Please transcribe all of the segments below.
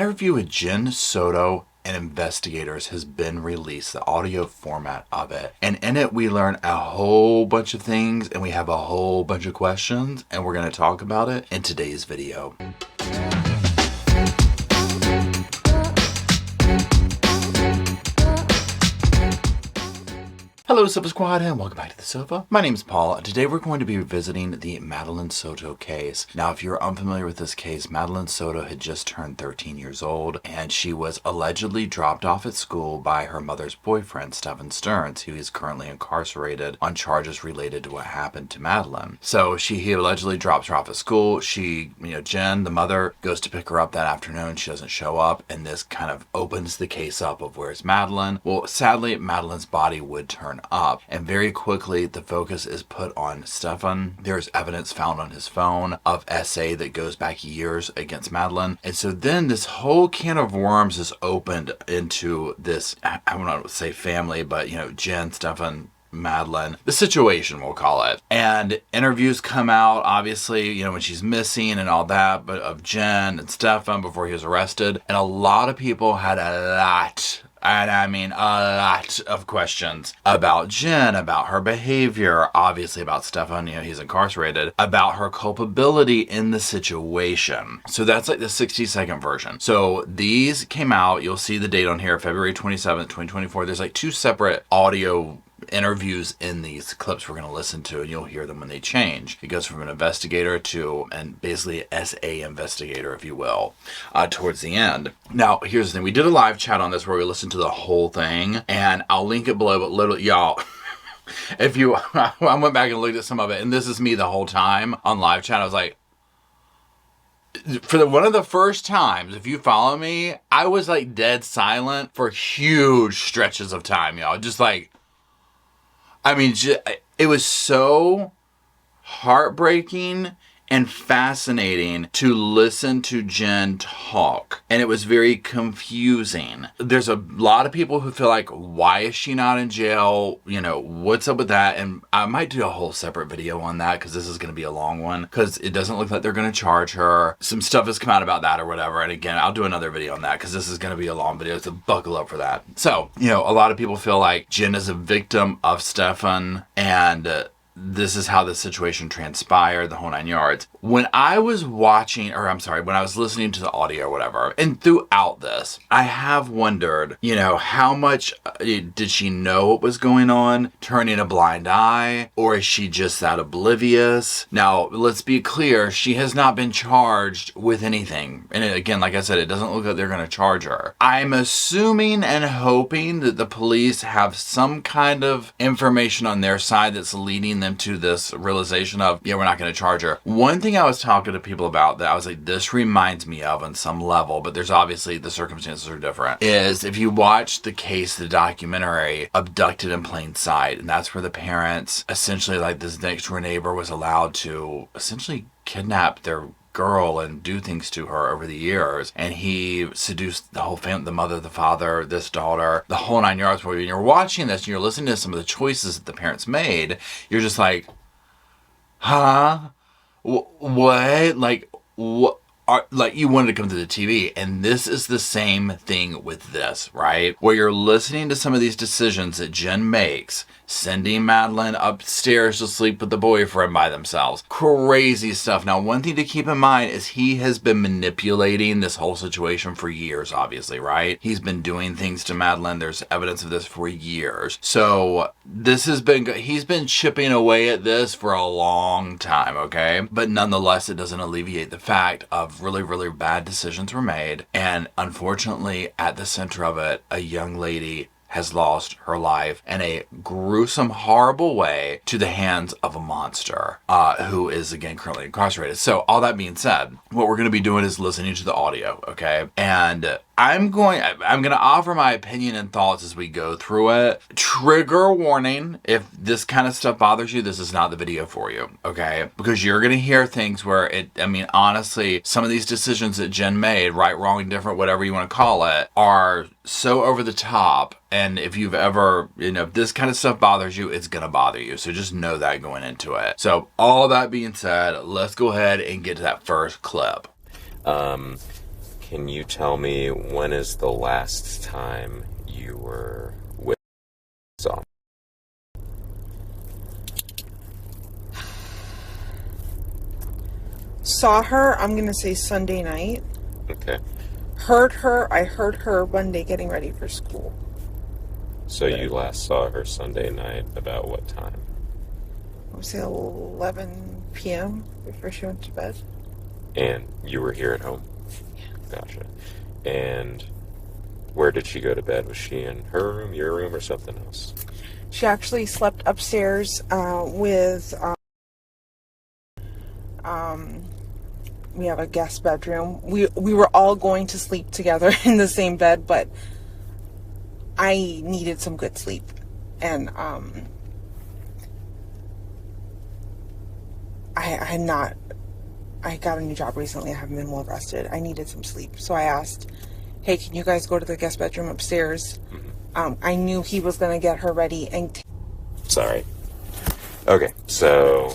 interview with Jenn Soto and investigators has been released, the audio format of it. And in it, we learn a whole bunch of things and we have a whole bunch of questions, and we're going to talk about it in today's video. Hello Sofa Squad and welcome back to the sofa. My name is Paul and today we're going to be revisiting the Madeline Soto case. Now if you're unfamiliar with this case, Madeline Soto had just turned 13 years old and she was allegedly dropped off at school by her mother's boyfriend, Stephan Sterns, who is currently incarcerated on charges related to what happened to Madeline. So he allegedly drops her off at school. Jenn, the mother, goes to pick her up that afternoon. She doesn't show up, and this kind of opens the case up of where's Madeline. Well, sadly, Madeline's body would turn up, and very quickly the focus is put on Stephan. There's evidence found on his phone of SA that goes back years against Madeline, and so then this whole can of worms is opened into this, I don't want to say family, but Jenn, Stephan, Madeline, the situation, we'll call it. And interviews come out, obviously, when she's missing and all that, but of Jenn and Stephan before he was arrested. And a lot of people had a lot of questions about Jenn, about her behavior, obviously about Stephan, he's incarcerated, about her culpability in the situation. So that's like the 60-second version. So these came out, you'll see the date on here, February 27th, 2024. There's like two separate audio interviews in these clips we're going to listen to, and you'll hear them when they change. It goes from an investigator to, and basically SA investigator, if you will, towards the end. Now, here's the thing. We did a live chat on this where we listened to the whole thing, and I'll link it below, but literally, y'all, I went back and looked at some of it, and this is me the whole time on live chat. I was like, one of the first times, if you follow me, I was like dead silent for huge stretches of time, y'all. Just like, it was so heartbreaking and fascinating to listen to Jenn talk. And it was very confusing. There's a lot of people who feel like, why is she not in jail? What's up with that? And I might do a whole separate video on that because this is going to be a long one because it doesn't look like they're going to charge her. Some stuff has come out about that or whatever. And again, I'll do another video on that because this is going to be a long video. So buckle up for that. So, a lot of people feel like Jenn is a victim of Stephan, and this is how the situation transpired, the whole 9 yards. When I was listening to the audio or whatever, and throughout this, I have wondered, how much did she know what was going on, turning a blind eye, or is she just that oblivious? Now, let's be clear, she has not been charged with anything. And again, like I said, it doesn't look like they're going to charge her. I'm assuming and hoping that the police have some kind of information on their side that's leading them to this realization of, we're not going to charge her. One thing I was talking to people about that I was like, this reminds me of on some level, but there's obviously the circumstances are different, is if you watch the case, the documentary, Abducted in Plain Sight, and that's where the parents, essentially like this next door neighbor, was allowed to essentially kidnap their girl and do things to her over the years, and he seduced the whole family, the mother, the father, this daughter, the whole 9 yards. When you're watching this and you're listening to some of the choices that the parents made, you're just like, huh? What? Like, what? Like, you wanted to come to the TV. And this is the same thing with this, right? Where you're listening to some of these decisions that Jenn makes, sending Madeline upstairs to sleep with the boyfriend by themselves. Crazy stuff. Now, one thing to keep in mind is he has been manipulating this whole situation for years, obviously, right? He's been doing things to Madeline. There's evidence of this for years. So he's been chipping away at this for a long time, okay? But nonetheless, it doesn't alleviate the fact of really, really bad decisions were made. And unfortunately, at the center of it, a young lady has lost her life in a gruesome, horrible way to the hands of a monster who is, again, currently incarcerated. So all that being said, what we're going to be doing is listening to the audio, okay? And I'm going to offer my opinion and thoughts as we go through it. Trigger warning, if this kind of stuff bothers you, this is not the video for you, okay? Because you're going to hear things where honestly, some of these decisions that Jenn made, right, wrong, indifferent, whatever you want to call it, are so over the top. And if you've ever, if this kind of stuff bothers you, it's going to bother you. So just know that going into it. So all that being said, let's go ahead and get to that first clip. can you tell me when is the last time you were with Saw? Saw her, I'm going to say Sunday night. Okay. I heard her Monday getting ready for school. So you last saw her Sunday night about what time? I would say 11 p.m. before she went to bed. And you were here at home? Yeah. Gotcha. And where did she go to bed? Was she in her room, your room, or something else? She actually slept upstairs with... we have a guest bedroom. We were all going to sleep together in the same bed, but I needed some good sleep. And I got a new job recently. I haven't been well rested. I needed some sleep. So I asked, hey, can you guys go to the guest bedroom upstairs? I knew he was going to get her ready and... Sorry. Okay, so...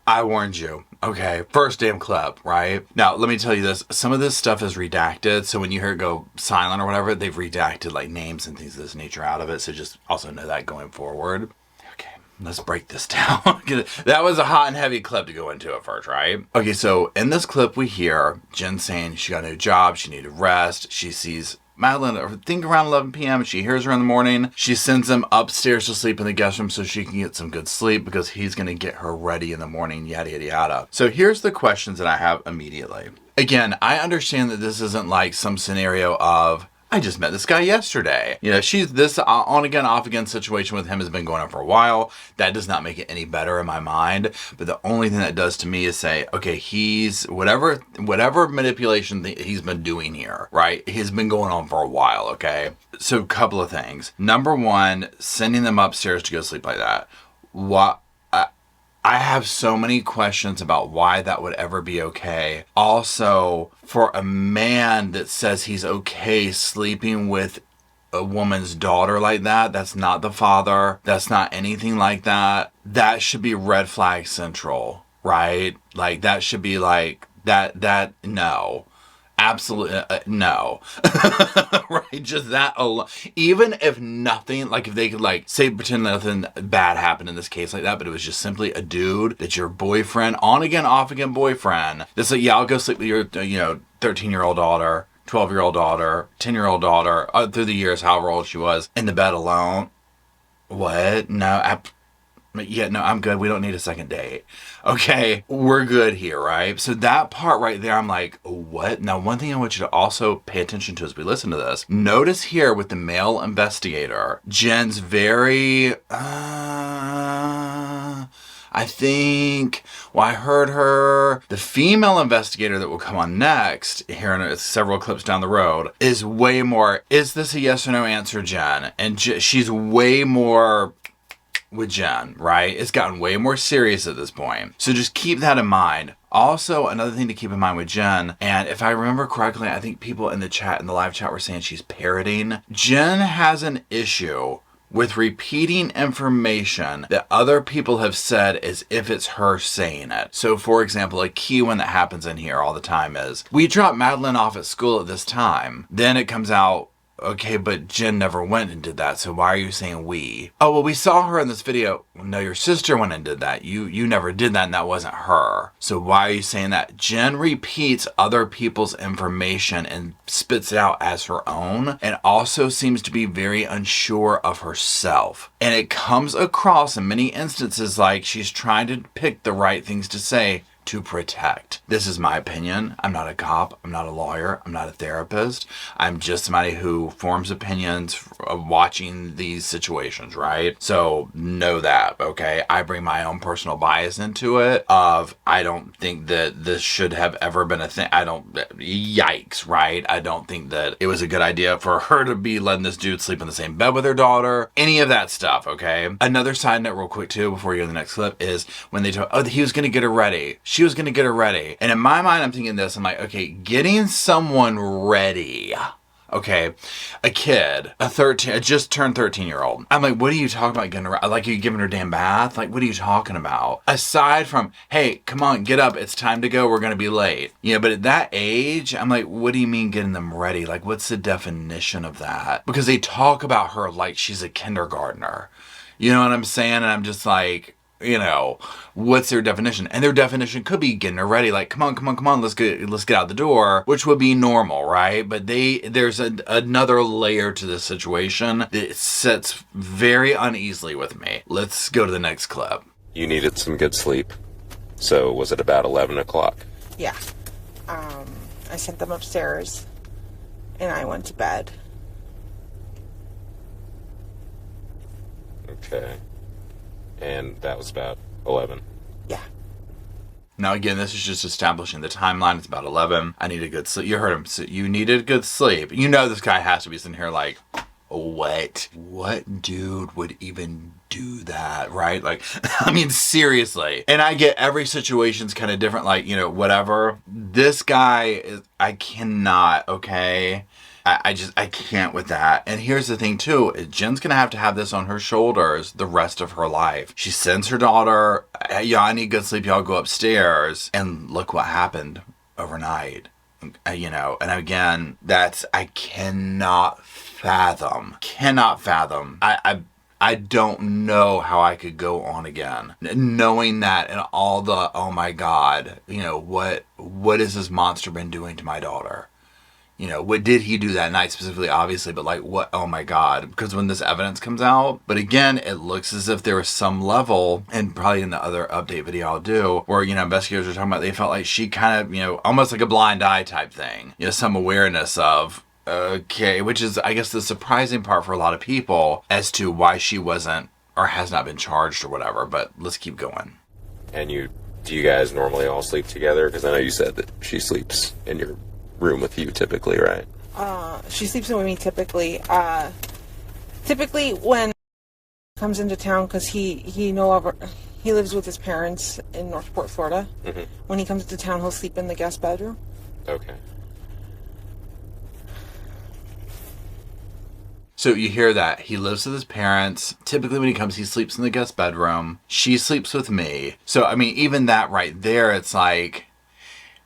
I warned you. Okay, first damn clip, right? Now, let me tell you this. Some of this stuff is redacted, so when you hear it go silent or whatever, they've redacted like names and things of this nature out of it, so just also know that going forward. Okay, let's break this down. That was a hot and heavy clip to go into at first, right? Okay, so in this clip we hear Jenn saying she got a new job, she needed rest, she sees Madeline, I think around 11 p.m. She hears her in the morning. She sends him upstairs to sleep in the guest room so she can get some good sleep because he's going to get her ready in the morning, yada, yada, yada. So here's the questions that I have immediately. Again, I understand that this isn't like some scenario of, I just met this guy yesterday. You know, this on again, off again situation with him has been going on for a while. That does not make it any better in my mind. But the only thing that does to me is say, okay, he's whatever manipulation he's been doing here, right? He's been going on for a while, okay? So a couple of things. Number one, sending them upstairs to go sleep like that. I have so many questions about why that would ever be okay. Also, for a man that says he's okay sleeping with a woman's daughter like that, that's not the father. That's not anything like that. That should be red flag central, right? Like that should be like that no. Absolutely no. Right? Just that alone. Even if nothing, like if they could like say pretend nothing bad happened in this case like that, but it was just simply a dude that's your boyfriend, on again, off again boyfriend. That's like, yeah, I'll go sleep with your 13-year-old daughter, 12-year-old daughter, 10-year-old daughter, through the years, however old she was, in the bed alone. What? No, I'm good. We don't need a second date. Okay, we're good here, right? So that part right there, I'm like, what? Now, one thing I want you to also pay attention to as we listen to this. Notice here with the male investigator, Jenn's very, I heard her. The female investigator that will come on next, here in several clips down the road, is way more, is this a yes or no answer, Jenn? And she's way more with Jenn, right? It's gotten way more serious at this point. So just keep that in mind. Also, another thing to keep in mind with Jenn, and if I remember correctly, I think people in the live chat were saying she's parroting. Jenn has an issue with repeating information that other people have said as if it's her saying it. So for example, a key one that happens in here all the time is, we dropped Madeline off at school at this time. Then it comes out, okay, but Jenn never went and did that, so why are you saying we? Oh, well, we saw her in this video. No, your sister went and did that. You never did that, and that wasn't her. So why are you saying that? Jenn repeats other people's information and spits it out as her own, and also seems to be very unsure of herself. And it comes across in many instances like she's trying to pick the right things to say to protect. This is my opinion. I'm not a cop. I'm not a lawyer. I'm not a therapist. I'm just somebody who forms opinions of watching these situations, right? So know that, okay? I bring my own personal bias into it of, I don't think that this should have ever been a thing. Yikes, right? I don't think that it was a good idea for her to be letting this dude sleep in the same bed with her daughter. Any of that stuff, okay? Another side note real quick too, before you go to the next clip, is when they told, he was gonna get her ready. She was going to get her ready. And in my mind, I'm thinking this. I'm like, okay, getting someone ready, Okay, a kid, a just turned 13-year-old. I'm like, what are you talking about getting her? Like, are you giving her a damn bath? Like, what are you talking about? Aside from, hey, come on, get up. It's time to go. We're going to be late. But at that age, I'm like, what do you mean getting them ready? Like, what's the definition of that? Because they talk about her like she's a kindergartner. You know what I'm saying? And I'm just like, what's their definition? And their definition could be getting her ready, like, come on, let's get out the door, which would be normal, right? But there's another layer to this situation that sits very uneasily with me. Let's go to the next clip. You needed some good sleep. So was it about 11 o'clock? Yeah. I sent them upstairs, and I went to bed. Okay. And that was about 11. Yeah. Now, again, this is just establishing the timeline. It's about 11. I need a good sleep. You heard him. So you needed good sleep. This guy has to be sitting here like, what? What dude would even do that, right? Like, I mean, seriously. And I get every situation's kind of different, like, whatever. This guy I cannot, okay? I can't with that. And here's the thing too, Jenn's gonna have to have this on her shoulders the rest of her life. She sends her daughter, I need good sleep, y'all go upstairs, and look what happened overnight. And again, I cannot fathom. I don't know how I could go on again. Knowing that and all the, oh my God, what has this monster been doing to my daughter? What did he do that night specifically, obviously, but like, what, oh my God, because when this evidence comes out, but again, it looks as if there was some level, and probably in the other update video I'll do, where, investigators are talking about, they felt like she kind of, almost like a blind eye type thing, some awareness of, okay, which is, I guess, the surprising part for a lot of people as to why she wasn't, or has not been charged or whatever, but let's keep going. And do you guys normally all sleep together? Because I know you said that she sleeps in your room with you typically, right? She sleeps with me typically. Typically when he comes into town, because he lives with his parents in Northport, Florida. Mm-hmm. When he comes to town, he'll sleep in the guest bedroom. Okay. So you hear that. He lives with his parents. Typically when he comes, he sleeps in the guest bedroom. She sleeps with me. So, I mean, even that right there, it's like,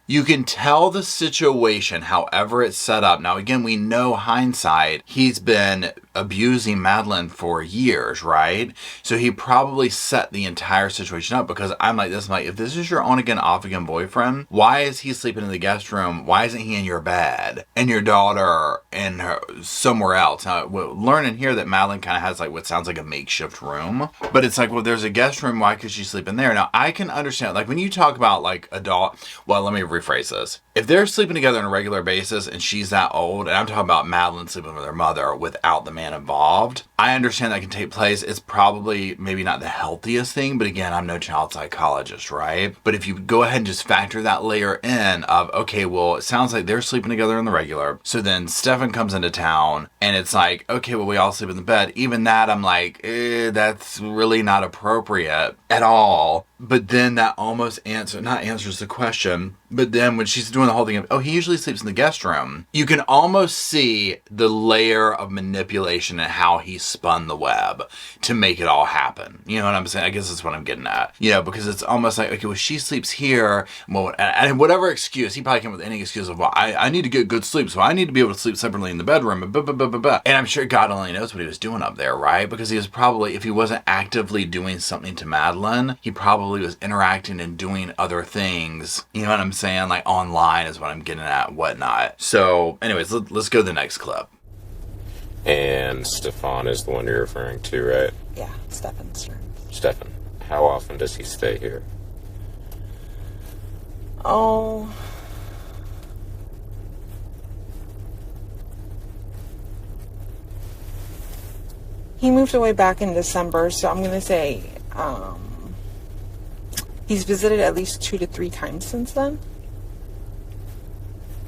you can tell the situation, however it's set up. Now, again, we know hindsight, he's been abusing Madeline for years, right? So he probably set the entire situation up, because I'm like this, if this is your on-again, off-again boyfriend, why is he sleeping in the guest room? Why isn't he in your bed? And your daughter in her somewhere else? Now, we're learning here that Madeline kind of has like what sounds like a makeshift room, but it's like, well, there's a guest room, why could she sleep in there? Now, I can understand, like when you talk about like let me rephrase this. If they're sleeping together on a regular basis and she's that old, and I'm talking about Madeline sleeping with her mother without the man involved, I understand that can take place. It's probably maybe not the healthiest thing, but again, I'm no child psychologist, right? But if you go ahead and just factor that layer in of, okay, well, it sounds like they're sleeping together on the regular. So then Stephan comes into town and it's like, okay, well, we all sleep in the bed. Even that, I'm like, that's really not appropriate at all. But then that almost answers the question. But then when she's doing the whole thing of, oh, he usually sleeps in the guest room, you can almost see the layer of manipulation and how he spun the web to make it all happen. You know what I'm saying? I guess that's what I'm getting at. Because it's almost like, okay, well, she sleeps here. Well, and whatever excuse, he probably came with any excuse of, well, I need to get good sleep, so I need to be able to sleep separately in the bedroom. And I'm sure God only knows what he was doing up there, right? Because he was probably, if he wasn't actively doing something to Madeline, he probably was interacting and doing other things. You know what I'm saying? Like online is what I'm getting at, whatnot. So anyways, let's go to the next clip. And Stephan is the one you're referring to, right? Yeah, Stephan Sterns. Stephan, how often does he stay here? Oh, he moved away back in December, so I'm going to say he's visited at least 2 to 3 times since then.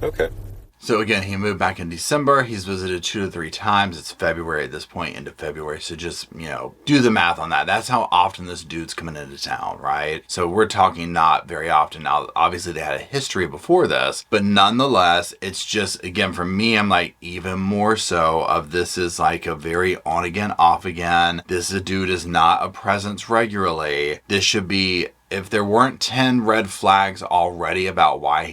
Okay. So again, he moved back in December. He's visited 2 to 3 times. It's February at this point, into February. So just, do the math on that. That's how often this dude's coming into town, right? So we're talking not very often. Now, obviously they had a history before this, but nonetheless, it's just, again, for me, I'm like, even more so of this is like a very on again, off again. This dude is not a presence regularly. This should be, if there weren't 10 red flags already about why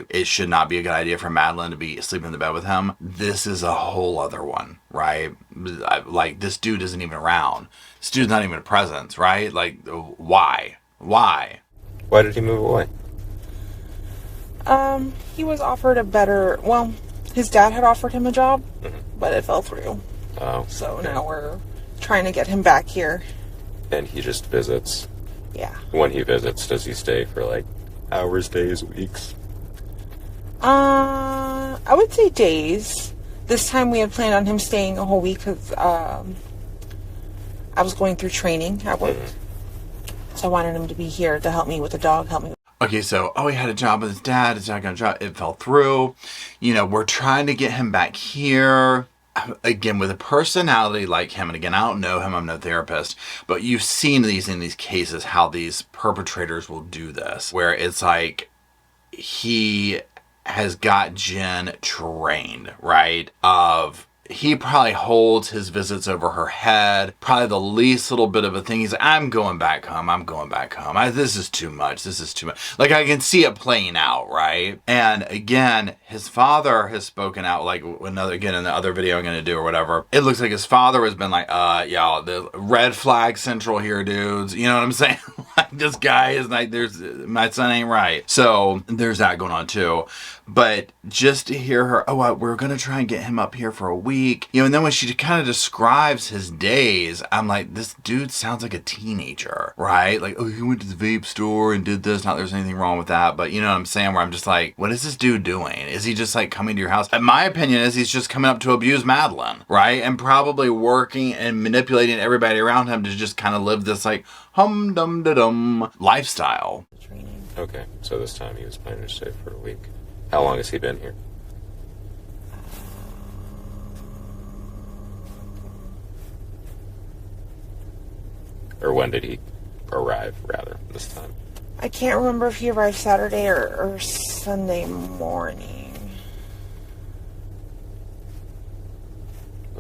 it should not be a good idea for Madeline to be sleeping in the bed with him, this is a whole other one, right? Like, this dude isn't even around. This dude's not even a presence, right? Like, why? Why did he move away? He was offered his dad had offered him a job, but it fell through. Oh. So now we're trying to get him back here. And he just visits. Yeah. When he visits, does he stay for like hours, days, weeks? I would say days. This time we had planned on him staying a whole week because I was going through training at work. So I wanted him to be here to help me with the dog, Okay, so, he had a job with his dad. His dad got a job. It fell through. We're trying to get him back here. Again, with a personality like him, and again, I don't know him, I'm no therapist, but you've seen in these cases how these perpetrators will do this, where it's like he has got Jenn trained, right? He probably holds his visits over her head. Probably the least little bit of a thing. He's like, I'm going back home. This is too much. Like, I can see it playing out, right? And again, his father has spoken out, like in the other video I'm going to do or whatever. It looks like his father has been like, y'all, the red flag central here, dudes. You know what I'm saying? Like, this guy is like, my son ain't right. So there's that going on too. But just to hear her, we're going to try and get him up here for a week. And then when she kind of describes his days, I'm like, this dude sounds like a teenager, right? Like, he went to the vape store and did this. Not there's anything wrong with that. But you know what I'm saying? Where I'm just like, what is this dude doing? Is he just like coming to your house? And my opinion is he's just coming up to abuse Madeline, right? And probably working and manipulating everybody around him to just kind of live this like hum-dum-da-dum lifestyle. Okay, so this time he was planning to stay for a week. How long has he been here? Or when did he arrive, rather, this time? I can't remember if he arrived Saturday or Sunday morning.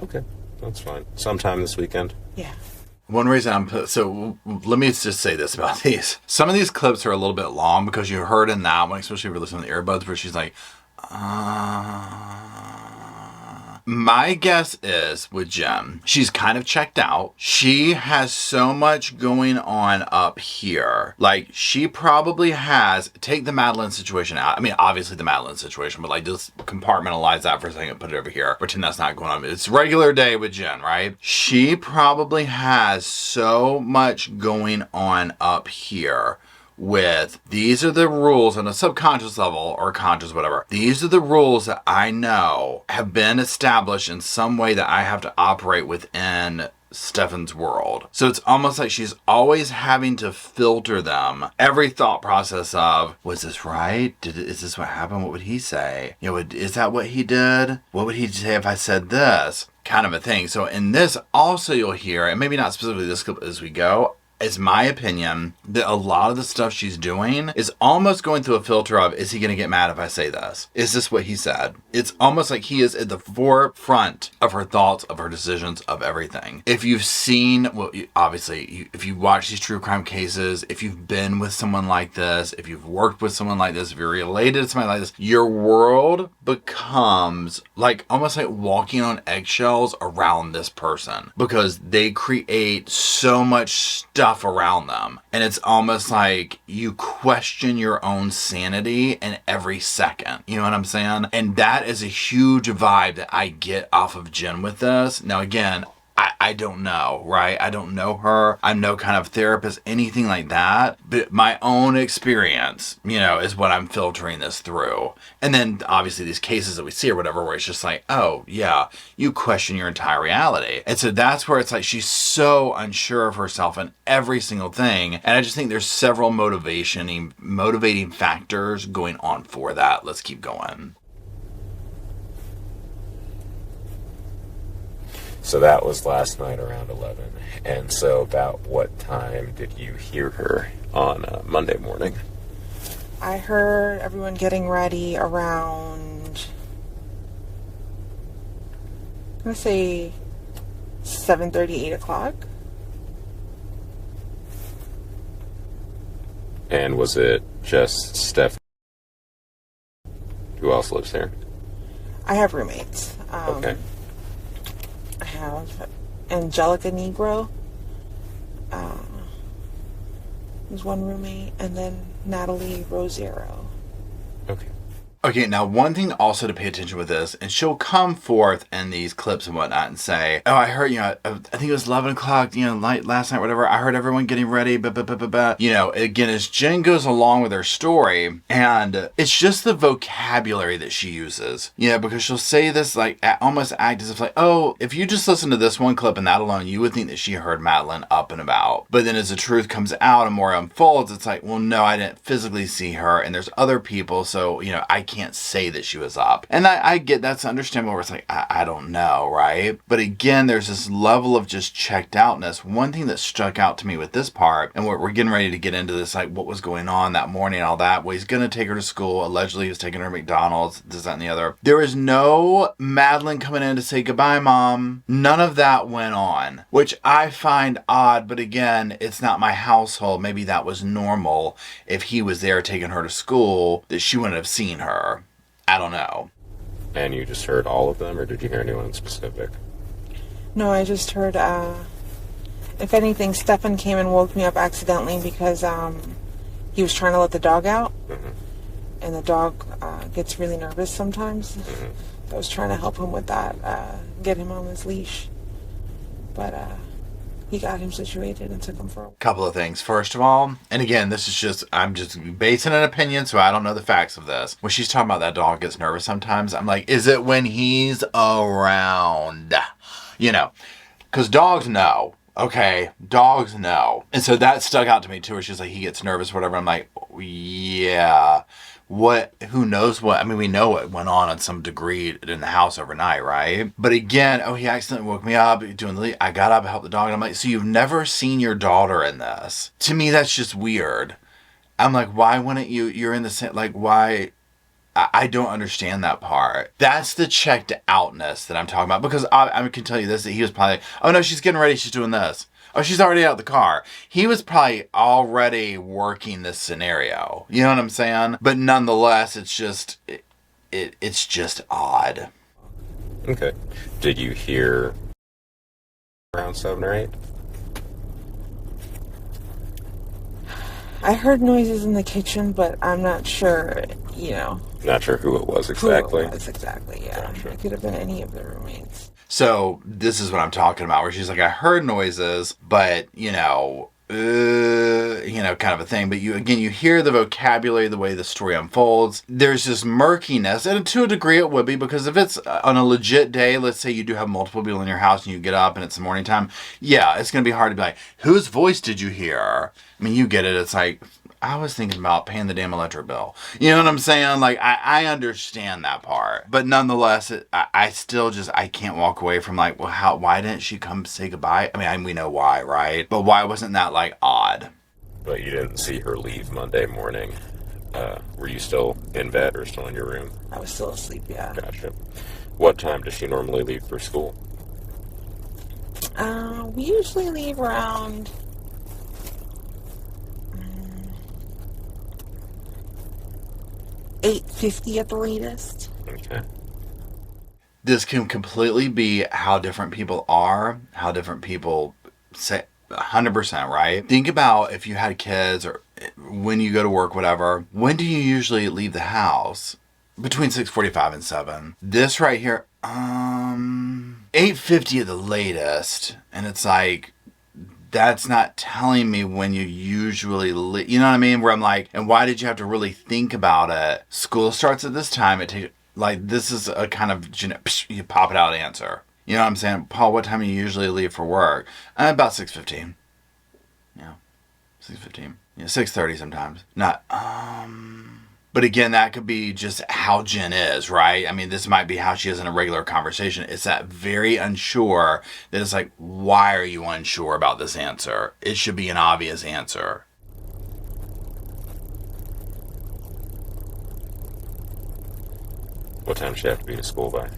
Okay, that's fine. Sometime this weekend? Yeah. One reason so let me just say this about these. Some of these clips are a little bit long because you heard in that one, especially if you're listening to the earbuds, where she's like, My guess is with Jenn, she's kind of checked out. She has so much going on up here. Like, she probably has, take the Madeline situation out. I mean, obviously the Madeline situation, but like, just compartmentalize that for a second and put it over here. Pretend that's not going on. It's regular day with Jenn, right? She probably has so much going on up here with, these are the rules on a subconscious level or conscious, whatever. These are the rules that I know have been established in some way that I have to operate within Stephan's world. So it's almost like she's always having to filter them. Every thought process of, was this right? Is this what happened? What would he say? Is that what he did? What would he say if I said this? Kind of a thing. So in this also you'll hear, and maybe not specifically this clip as we go, it's my opinion that a lot of the stuff she's doing is almost going through a filter of, is he going to get mad if I say this? Is this what he said? It's almost like he is at the forefront of her thoughts, of her decisions, of everything. If you've seen, if you watch these true crime cases, if you've been with someone like this, if you've worked with someone like this, if you're related to somebody like this, your world becomes like almost like walking on eggshells around this person because they create so much stuff around them, and it's almost like you question your own sanity in every second. You know what I'm saying? And that is a huge vibe that I get off of Jenn with this. Now again, I don't know, right? I don't know her. I'm no kind of therapist, anything like that. But my own experience, is what I'm filtering this through. And then obviously these cases that we see or whatever, where it's just like, oh yeah, you question your entire reality. And so that's where it's like she's so unsure of herself in every single thing. And I just think there's several motivating factors going on for that. Let's keep going. So that was last night around 11. And so about what time did you hear her on Monday morning? I heard everyone getting ready around, I'm going to say 7:30, 8 o'clock. And was it just Steph? Who else lives here? I have roommates. Okay. I have Angelica Negro, who's one roommate, and then Natalie Rosero. Okay. Okay, now one thing also to pay attention with this, and she'll come forth in these clips and whatnot and say, oh, I heard, I think it was 11 o'clock, last night, whatever, I heard everyone getting ready, again, as Jenn goes along with her story, and it's just the vocabulary that she uses, because she'll say this, almost act as if oh, if you just listen to this one clip and that alone, you would think that she heard Madeline up and about. But then as the truth comes out and more unfolds, it's well, no, I didn't physically see her, and there's other people, so, I can't say that she was up. And I get that's understandable where it's I don't know, right? But again, there's this level of just checked outness. One thing that stuck out to me with this part, and we're getting ready to get into this, what was going on that morning and all that, well, he's going to take her to school. Allegedly, he was taking her to McDonald's, this, that, and the other. There is no Madeline coming in to say goodbye, Mom. None of that went on, which I find odd, but again, it's not my household. Maybe that was normal if he was there taking her to school, that she wouldn't have seen her. I don't know. And you just heard all of them, or did you hear anyone specific? No, I just heard, if anything, Stephan came and woke me up accidentally because he was trying to let the dog out. Mm-hmm. And the dog gets really nervous sometimes. Mm-hmm. So I was trying to help him with that, get him on his leash. But he got him situated and took him for a walk. Couple of things. First of all, and again, this is I'm just basing an opinion, so I don't know the facts of this. When she's talking about that dog gets nervous sometimes, I'm is it when he's around? Because dogs know. Okay, dogs know. And so that stuck out to me too, where she's he gets nervous, whatever. I'm yeah. Who knows what? I mean, we know what went on some degree in the house overnight, right? But again, he accidentally woke me up doing I got up, helped the dog, and I'm so you've never seen your daughter in this. To me, that's just weird. I'm why wouldn't you're in the same, why? I don't understand that part. That's the checked outness that I'm talking about, because I can tell you this, that he was probably, oh no, she's getting ready, she's doing this. Oh, she's already out of the car. He was probably already working this scenario. You know what I'm saying? But nonetheless, it's just, it's just odd. Okay. Did you hear around 7 or 8? I heard noises in the kitchen, but I'm not sure, Not sure who it was exactly. Yeah. Gotcha. It could have been any of the roommates. So this is what I'm talking about, where she's I heard noises, but, kind of a thing. But you hear the vocabulary, the way the story unfolds. There's this murkiness, and to a degree it would be, because if it's on a legit day, let's say you do have multiple people in your house and you get up and it's the morning time, yeah, it's going to be hard to be whose voice did you hear? I mean, you get it. It's I was thinking about paying the damn electric bill. You know what I'm saying? I understand that part. But nonetheless, I still I can't walk away from why didn't she come say goodbye? I mean, we know why, right? But why wasn't that odd? But you didn't see her leave Monday morning. Were you still in bed or still in your room? I was still asleep, yeah. Gotcha. What time does she normally leave for school? We usually leave around 8:50 at the latest. Okay. This can completely be how different people are, how different people say 100%, right? Think about if you had kids or when you go to work, whatever. When do you usually leave the house? Between 6:45 and 7. This right here, 8:50 at the latest. And it's that's not telling me when you usually you know what I mean? Where I'm and why did you have to really think about it? School starts at this time. It takes, this is a kind of, you pop it out answer. You know what I'm saying? Paul, what time do you usually leave for work? About 6:15. Yeah, 6:15. Yeah, 6:30 sometimes. Not, But again, that could be just how Jenn is, right? I mean, this might be how she is in a regular conversation. It's that very unsure that it's like, why are you unsure about this answer? It should be an obvious answer. What time does she have to be to school by?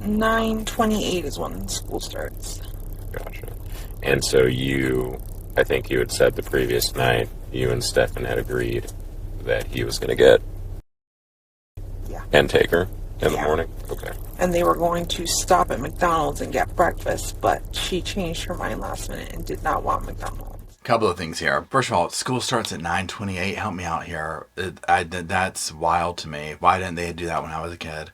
9:28 is when school starts. Gotcha. And so I think you had said the previous night, you and Stephan had agreed that he was going to get and take her in the morning? Okay. And they were going to stop at McDonald's and get breakfast, but she changed her mind last minute and did not want McDonald's. Couple of things here. First of all, school starts at 9:28. Help me out here. That's wild to me. Why didn't they do that when I was a kid?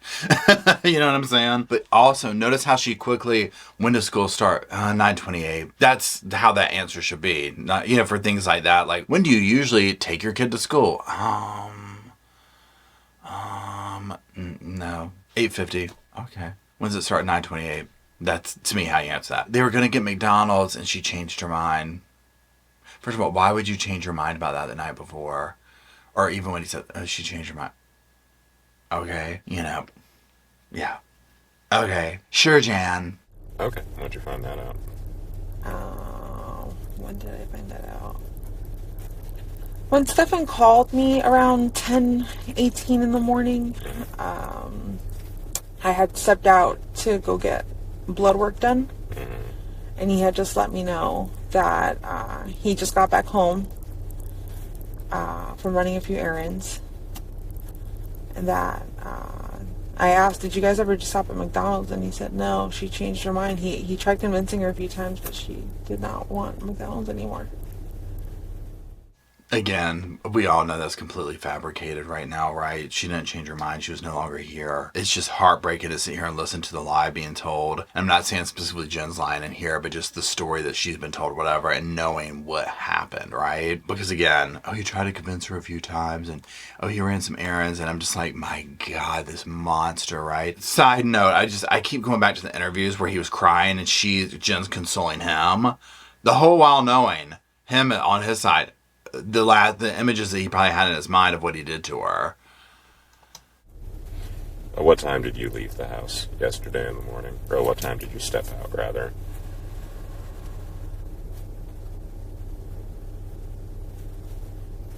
You know what I'm saying? But also, notice how she quickly, when does school start? 9:28. That's how that answer should be. Not, for things like that. Like, when do you usually take your kid to school? No. 8:50. Okay. When does it start? 9:28. That's, to me, how you answer that. They were going to get McDonald's and she changed her mind. First of all, why would you change your mind about that the night before? Or even when he said, she changed her mind. Okay. Yeah. Okay. Sure, Jan. Okay. When'd you find that out? When did I find that out? When Stephan called me around 10:18 in the morning, I had stepped out to go get blood work done. And he had just let me know that he just got back home from running a few errands. And that I asked, did you guys ever just stop at McDonald's? And he said, no, she changed her mind. He tried convincing her a few times, but she did not want McDonald's anymore. Again, we all know that's completely fabricated right now, right? She didn't change her mind. She was no longer here. It's just heartbreaking to sit here and listen to the lie being told. I'm not saying specifically Jenn's lying in here, but just the story that she's been told, whatever, and knowing what happened, right? Because again, you tried to convince her a few times, and he ran some errands, and I'm just like, my God, this monster, right? Side note, I keep going back to the interviews where he was crying and Jenn's consoling him, the whole while knowing him on his side. The images that he probably had in his mind of what he did to her. What time did you leave the house yesterday in the morning? Or what time did you step out, rather?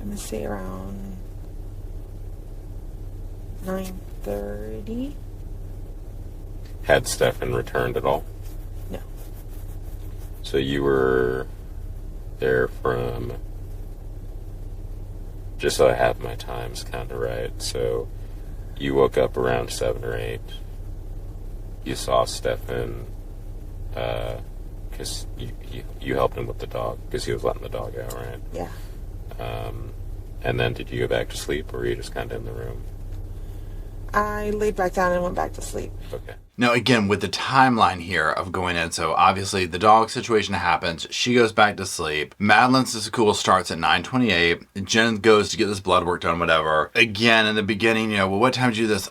I'm going to say around 9:30. Had Stephan returned at all? No. So you were there from... Just so I have my times kind of right. So you woke up around 7 or 8. You saw Stephan, because you helped him with the dog, because he was letting the dog out, right? Yeah. And then did you go back to sleep, or were you just kind of in the room? I laid back down and went back to sleep. Okay. Now, again, with the timeline here of going in, so obviously the dog situation happens. She goes back to sleep. Madeline's school starts at 9:28. Jenn goes to get this blood work done, whatever. Again, in the beginning, what time did you do this?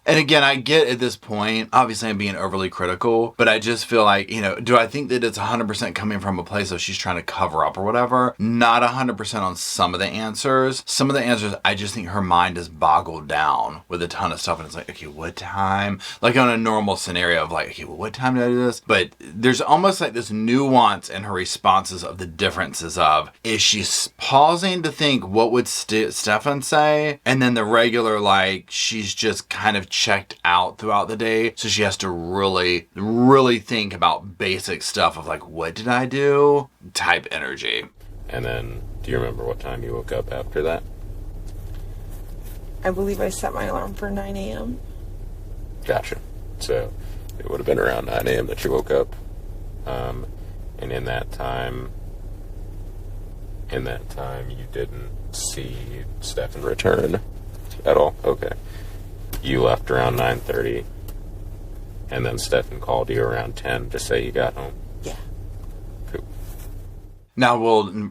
And again, I get at this point, obviously I'm being overly critical, but I just feel like, do I think that it's 100% coming from a place of she's trying to cover up or whatever? Not 100% on some of the answers. Some of the answers, I just think her mind is boggled down with a ton of stuff. And it's like, okay, what time? Like on a normal scenario of like, okay, well, what time did I do this? But there's almost like this nuance in her responses of the differences of, is she pausing to think, what would Stephan say? And then the regular, like, she's just kind of checked out throughout the day, so she has to really think about basic stuff of like, what did I do type energy. And then do you remember what time you woke up after that? I believe I set my alarm for 9 a.m. Gotcha. So it would have been around 9 a.m. that you woke up, and in that time you didn't see Stephan return at all? Okay. You left around 9:30, and then Stephan called you around 10 to say you got home? Yeah. Cool. Now, we'll,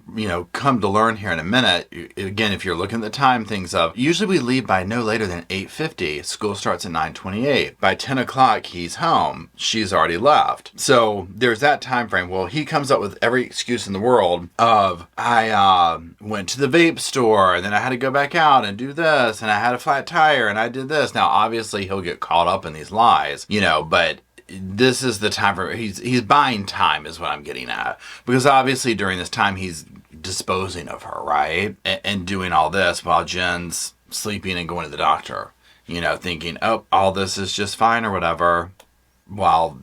come to learn here in a minute. Again, if you're looking at the time things up, usually we leave by no later than 8:50. School starts at 9:28. By 10 o'clock, he's home. She's already left. So there's that time frame. Well, he comes up with every excuse in the world of, I went to the vape store, and then I had to go back out and do this, and I had a flat tire, and I did this. Now, obviously, he'll get caught up in these lies, but this is the time for he's buying time is what I'm getting at, because obviously during this time he's disposing of her, right, and doing all this while Jen's sleeping and going to the doctor, thinking, oh, all this is just fine or whatever, while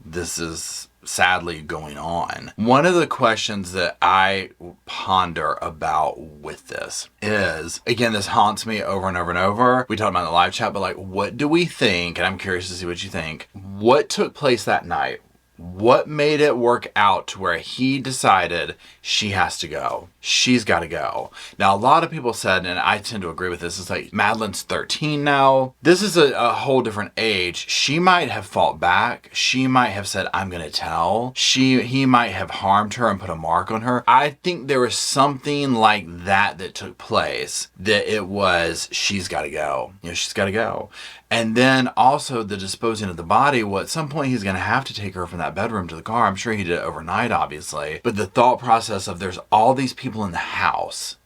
this is sadly going on. One of the questions that I ponder about with this is, again, this haunts me over and over and over. We talked about it in the live chat, but what do we think? And I'm curious to see what you think. What took place that night? What made it work out to where he decided she has to go? She's got to go. Now, a lot of people said, and I tend to agree with this, it's like Madeline's 13 now. This is a whole different age. She might have fought back. She might have said, I'm going to tell. He might have harmed her and put a mark on her. I think there was something like that took place, that it was, she's got to go. She's got to go. And then also the disposing of the body. Well, at some point he's going to have to take her from that bedroom to the car. I'm sure he did it overnight, obviously. But the thought process of there's all these people in the house.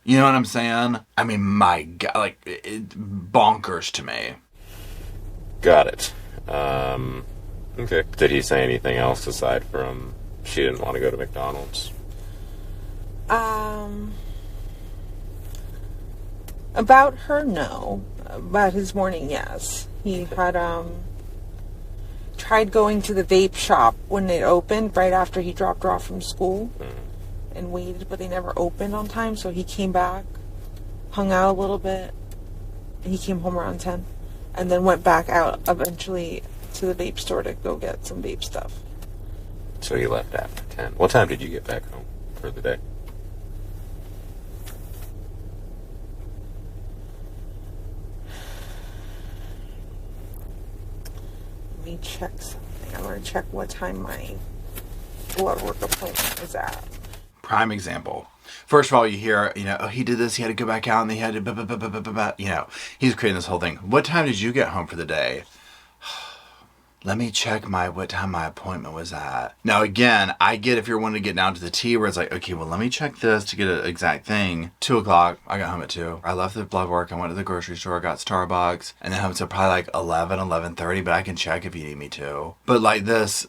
You know what I'm saying? I mean, my God, bonkers to me. Got it. Okay. Did he say anything else aside from she didn't want to go to McDonald's? About her, no. About his morning, yes. He had tried going to the vape shop when it opened right after he dropped her off from school, and waited, but they never opened on time, so he came back, hung out a little bit, and he came home around 10, and then went back out eventually to the vape store to go get some vape stuff. So he left after 10. What time did you get back home for the day? Let me check something. I'm going to check what time my blood work appointment is at. Prime example. First of all, you hear, oh, he did this, he had to go back out, and he had to, he's creating this whole thing. What time did you get home for the day? Let me check what time my appointment was at. Now, again, I get if you're wanting to get down to the T where it's like, okay, well, let me check this to get an exact thing. 2 o'clock, I got home at 2. I left the blood work, I went to the grocery store, got Starbucks, and then home till probably 11:30, but I can check if you need me to. But this,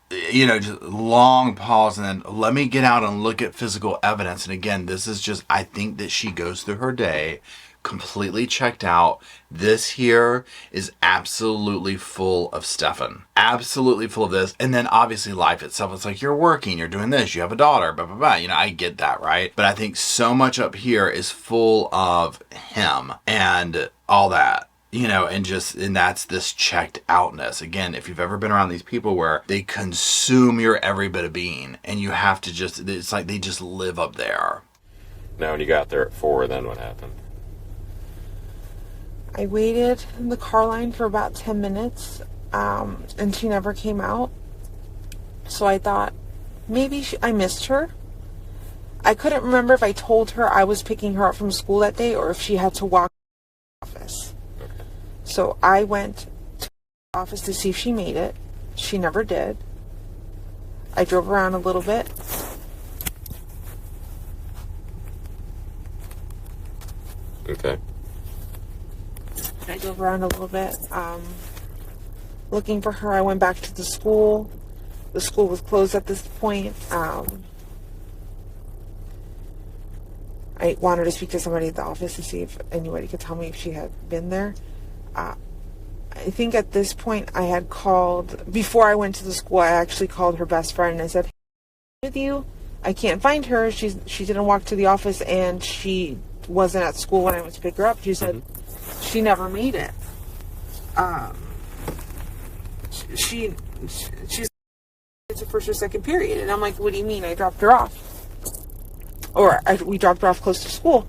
just long pause, and then let me get out and look at physical evidence. And again, this is just, I think that she goes through her day completely checked out. This here is absolutely full of Stephan. Absolutely full of this. And then obviously life itself, it's like you're working, you're doing this, you have a daughter, blah, blah, blah. I get that, right? But I think so much up here is full of him and all that. And that's this checked outness. Again, if you've ever been around these people where they consume your every bit of being, and you have to it's like they just live up there. Now, when you got there at 4, then what happened? I waited in the car line for about 10 minutes, and she never came out. So I thought, maybe I missed her. I couldn't remember if I told her I was picking her up from school that day or if she had to walk to the office. So I went to the office to see if she made it. She never did. I drove around a little bit. Okay. I drove around a little bit, looking for her. I went back to the school. The school was closed at this point. I wanted to speak to somebody at the office to see if anybody could tell me if she had been there. I think at this point I had called, before I went to the school, I actually called her best friend and I said, hey, with you, I can't find her. She didn't walk to the office and she wasn't at school when I went to pick her up. She said she never made it. She's it's a first or second period. And I'm like, what do you mean? I dropped her off. Or we dropped her off close to school.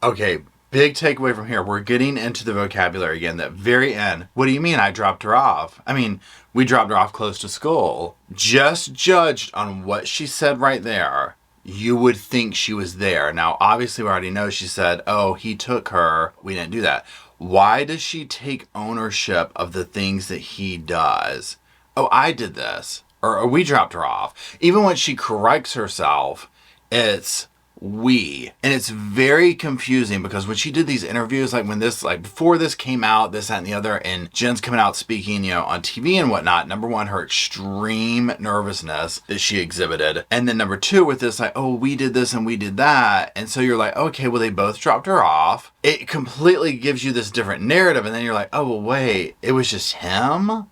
Okay, big takeaway from here. We're getting into the vocabulary again. That very end. What do you mean I dropped her off? I mean, we dropped her off close to school. Just judged on what she said right there, you would think she was there. Now, obviously, we already know she said, oh, he took her. We didn't do that. Why does she take ownership of the things that he does? Oh, I did this. Or we dropped her off. Even when she corrects herself, it's we. And it's very confusing because when she did these interviews, like when this, like before this came out, this, that, and the other, and Jenn's coming out speaking, you know, on TV and whatnot. Number one, her extreme nervousness that she exhibited. And then number two, with this, like, oh, we did this and we did that. And so you're like, okay, well, they both dropped her off. It completely gives you this different narrative. And then you're like, oh, well, wait, it was just him?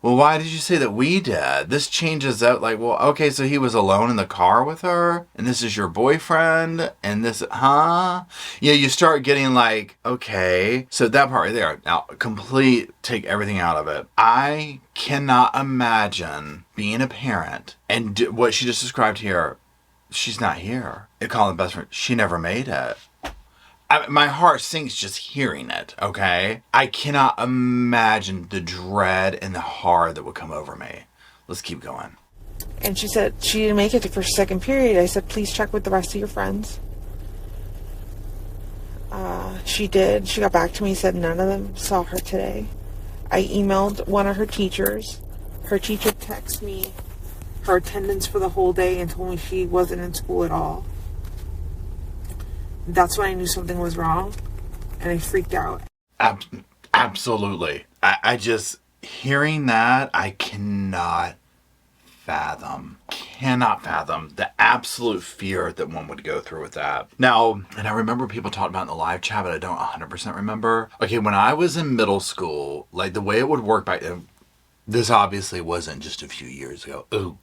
Well, why did you say that we did? This changes out like, well, okay, so he was alone in the car with her, and this is your boyfriend, and this, huh? Yeah, you start getting like, okay, so that part right there. Now, take everything out of it. I cannot imagine being a parent and what she just described here. She's not here. They call him best friend. She never made it. My heart sinks just hearing it, okay? I cannot imagine the dread and the horror that would come over me. Let's keep going. And she said she didn't make it to first, second period. I said, please check with the rest of your friends. She did. She got back to me, said none of them saw her today. I emailed one of her teachers. Her teacher texted me her attendance for the whole day and told me she wasn't in school at all. That's when I knew something was wrong, and I freaked out. Absolutely. I just, hearing that, I cannot fathom the absolute fear that one would go through with that. Now, and I remember people talking about in the live chat, but I don't 100% remember. Okay, when I was in middle school, like the way it would work back then, this obviously wasn't just a few years ago. Ooh.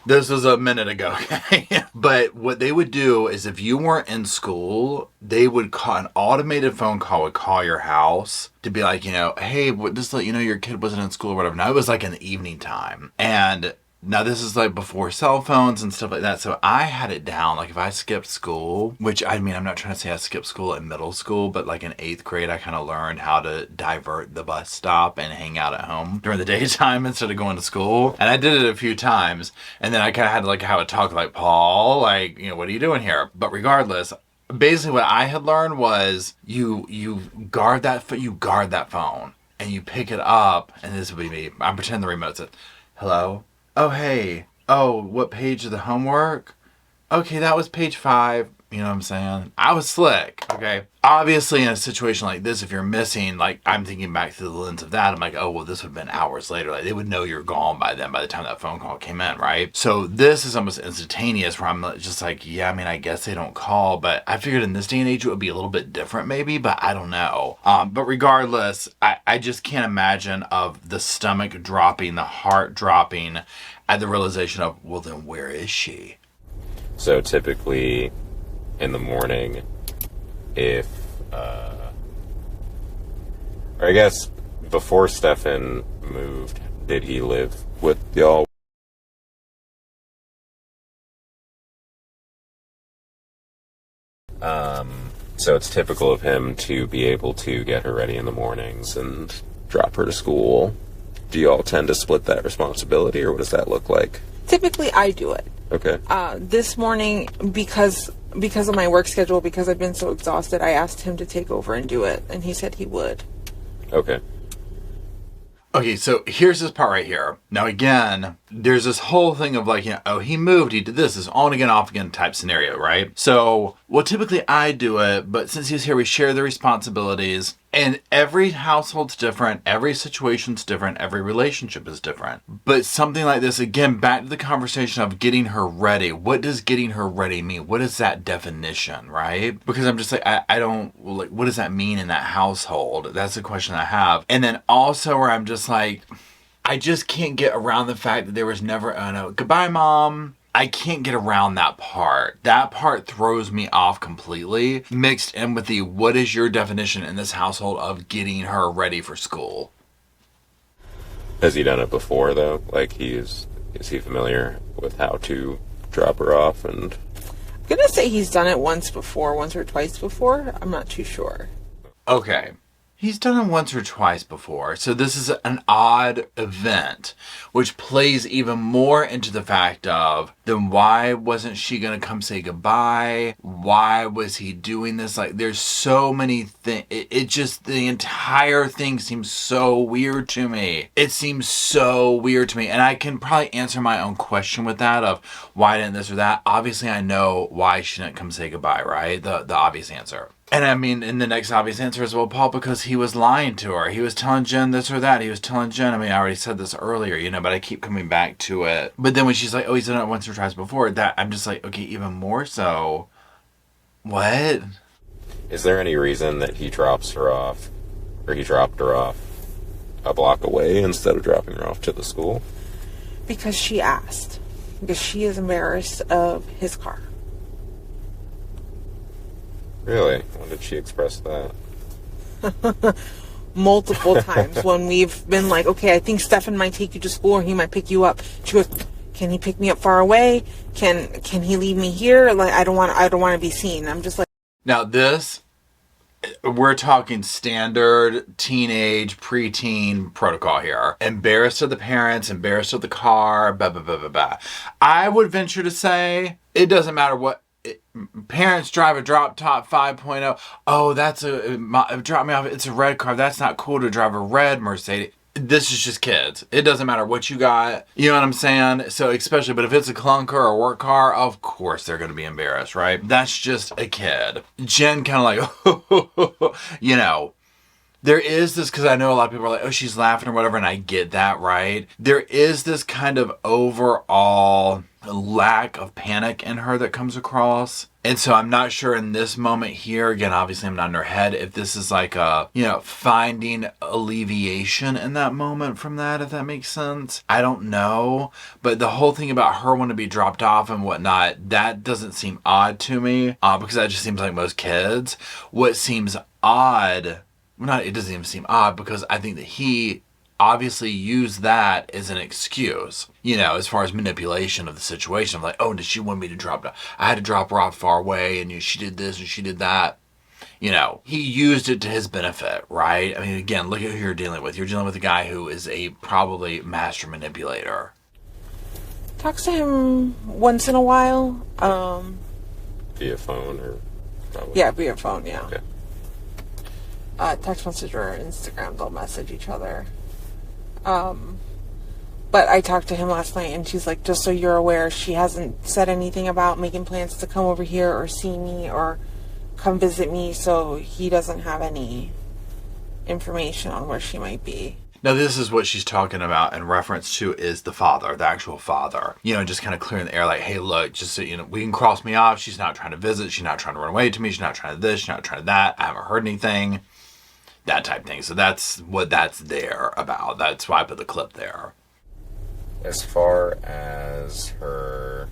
This was a minute ago, okay? But what they would do is if you weren't in school, they would call an automated phone call, would call your house to be like, you know, hey, just let you know your kid wasn't in school or whatever. Now, it was like in the evening time. And now this is like before cell phones and stuff like that. So I had it down. Like if I skipped school, which I mean, I'm not trying to say I skipped school in middle school, but like in 8th grade, I kind of learned how to divert the bus stop and hang out at home during the daytime instead of going to school. And I did it a few times. And then I kind of had to like have a talk like, Paul, like, you know, what are you doing here? But regardless, basically what I had learned was you guard that phone and you pick it up. And this would be me. I'm pretending the remote's it. Hello? Oh, hey. Oh, what page of the homework? Okay, that was page 5. You know what I'm saying? I was slick, okay? Obviously, in a situation like this, if you're missing, like, I'm thinking back through the lens of that, I'm like, oh, well, this would have been hours later. Like, they would know you're gone by then, by the time that phone call came in, right? So this is almost instantaneous where I'm just like, yeah, I mean, I guess they don't call, but I figured in this day and age it would be a little bit different maybe, but I don't know. But regardless, I just can't imagine of the stomach dropping, the heart dropping at the realization of, well, then where is she? So typically in the morning, if, or I guess before Stephan moved, did he live with y'all? So it's typical of him to be able to get her ready in the mornings and drop her to school. Do you all tend to split that responsibility, or what does that look like? Typically, I do it. Okay. This morning, because of my work schedule, because I've been so exhausted, I asked him to take over and do it, and he said he would. Okay. Okay, so here's this part right here. Now, again, there's this whole thing of like, you know, oh, he moved, he did this on again, off again type scenario, right? So, well, typically I do it, but since he's here, we share the responsibilities. And every household's different, every situation's different, every relationship is different. But something like this, again, back to the conversation of getting her ready. What does getting her ready mean? What is that definition, right? Because I'm just like, I don't, like, what does that mean in that household? That's the question I have. And then also where I'm just like, I just can't get around the fact that there was never, goodbye, Mom. I can't get around that part. That part throws me off completely, mixed in with the what is your definition in this household of getting her ready for school? Has he done it before, though? Like, is he familiar with how to drop her off? And gonna say he's done it once or twice before. I'm not too sure. Okay. He's done it once or twice before, so this is an odd event, which plays even more into the fact of, then why wasn't she going to come say goodbye? Why was he doing this? Like, there's so many things. It just, the entire thing seems so weird to me. It seems so weird to me, and I can probably answer my own question with that of, why didn't this or that? Obviously, I know why she didn't come say goodbye, right? The obvious answer. And I mean, and the next obvious answer is, well, Paul, because he was lying to her. He was telling Jenn this or that. He was telling Jenn, I mean, I already said this earlier, but I keep coming back to it. But then when she's like, oh, he's done it once or twice before, that I'm just like, okay, even more so. What? Is there any reason that he dropped her off a block away instead of dropping her off to the school? Because she asked. Because she is embarrassed of his car. Really? When did she express that? Multiple times when we've been like, okay, I think Stephan might take you to school or he might pick you up. She goes, can he pick me up far away? Can he leave me here? Like, I don't want to be seen. I'm just like. Now this, we're talking standard teenage, preteen protocol here. Embarrassed of the parents, embarrassed of the car, blah, blah, blah, blah, blah. I would venture to say it doesn't matter what. Parents drive a drop top 5.0. Oh, that's drop me off. It's a red car. That's not cool to drive a red Mercedes. This is just kids. It doesn't matter what you got. You know what I'm saying? So especially, but if it's a clunker or a work car, of course they're going to be embarrassed, right? That's just a kid. Jenn kind of like, there is this, because I know a lot of people are like, oh, she's laughing or whatever, and I get that, right? There is this kind of overall lack of panic in her that comes across. And so I'm not sure in this moment here, again, obviously I'm not in her head, if this is like a, finding alleviation in that moment from that, if that makes sense. I don't know. But the whole thing about her wanting to be dropped off and whatnot, that doesn't seem odd to me, because that just seems like most kids. What seems odd, it doesn't even seem odd, because I think that he obviously used that as an excuse, as far as manipulation of the situation. I'm like, oh, did she want me to drop her? I had to drop her off far away, and she did this and she did that. He used it to his benefit, right? I mean, again, look at who you're dealing with. You're dealing with a guy who is a probably master manipulator. Talks to him once in a while. Via phone or probably? Yeah, via phone, yeah. Okay. Text message or Instagram, they'll message each other. But I talked to him last night, and she's like, just so you're aware, she hasn't said anything about making plans to come over here or see me or come visit me, so he doesn't have any information on where she might be. Now, this is what she's talking about in reference to is the father, the actual father. Just kind of clearing the air like, hey, look, just so we can cross me off. She's not trying to visit. She's not trying to run away to me. She's not trying to this. She's not trying to that. I haven't heard anything. That type thing. So that's what that's there about. That's why I put the clip there. As far as her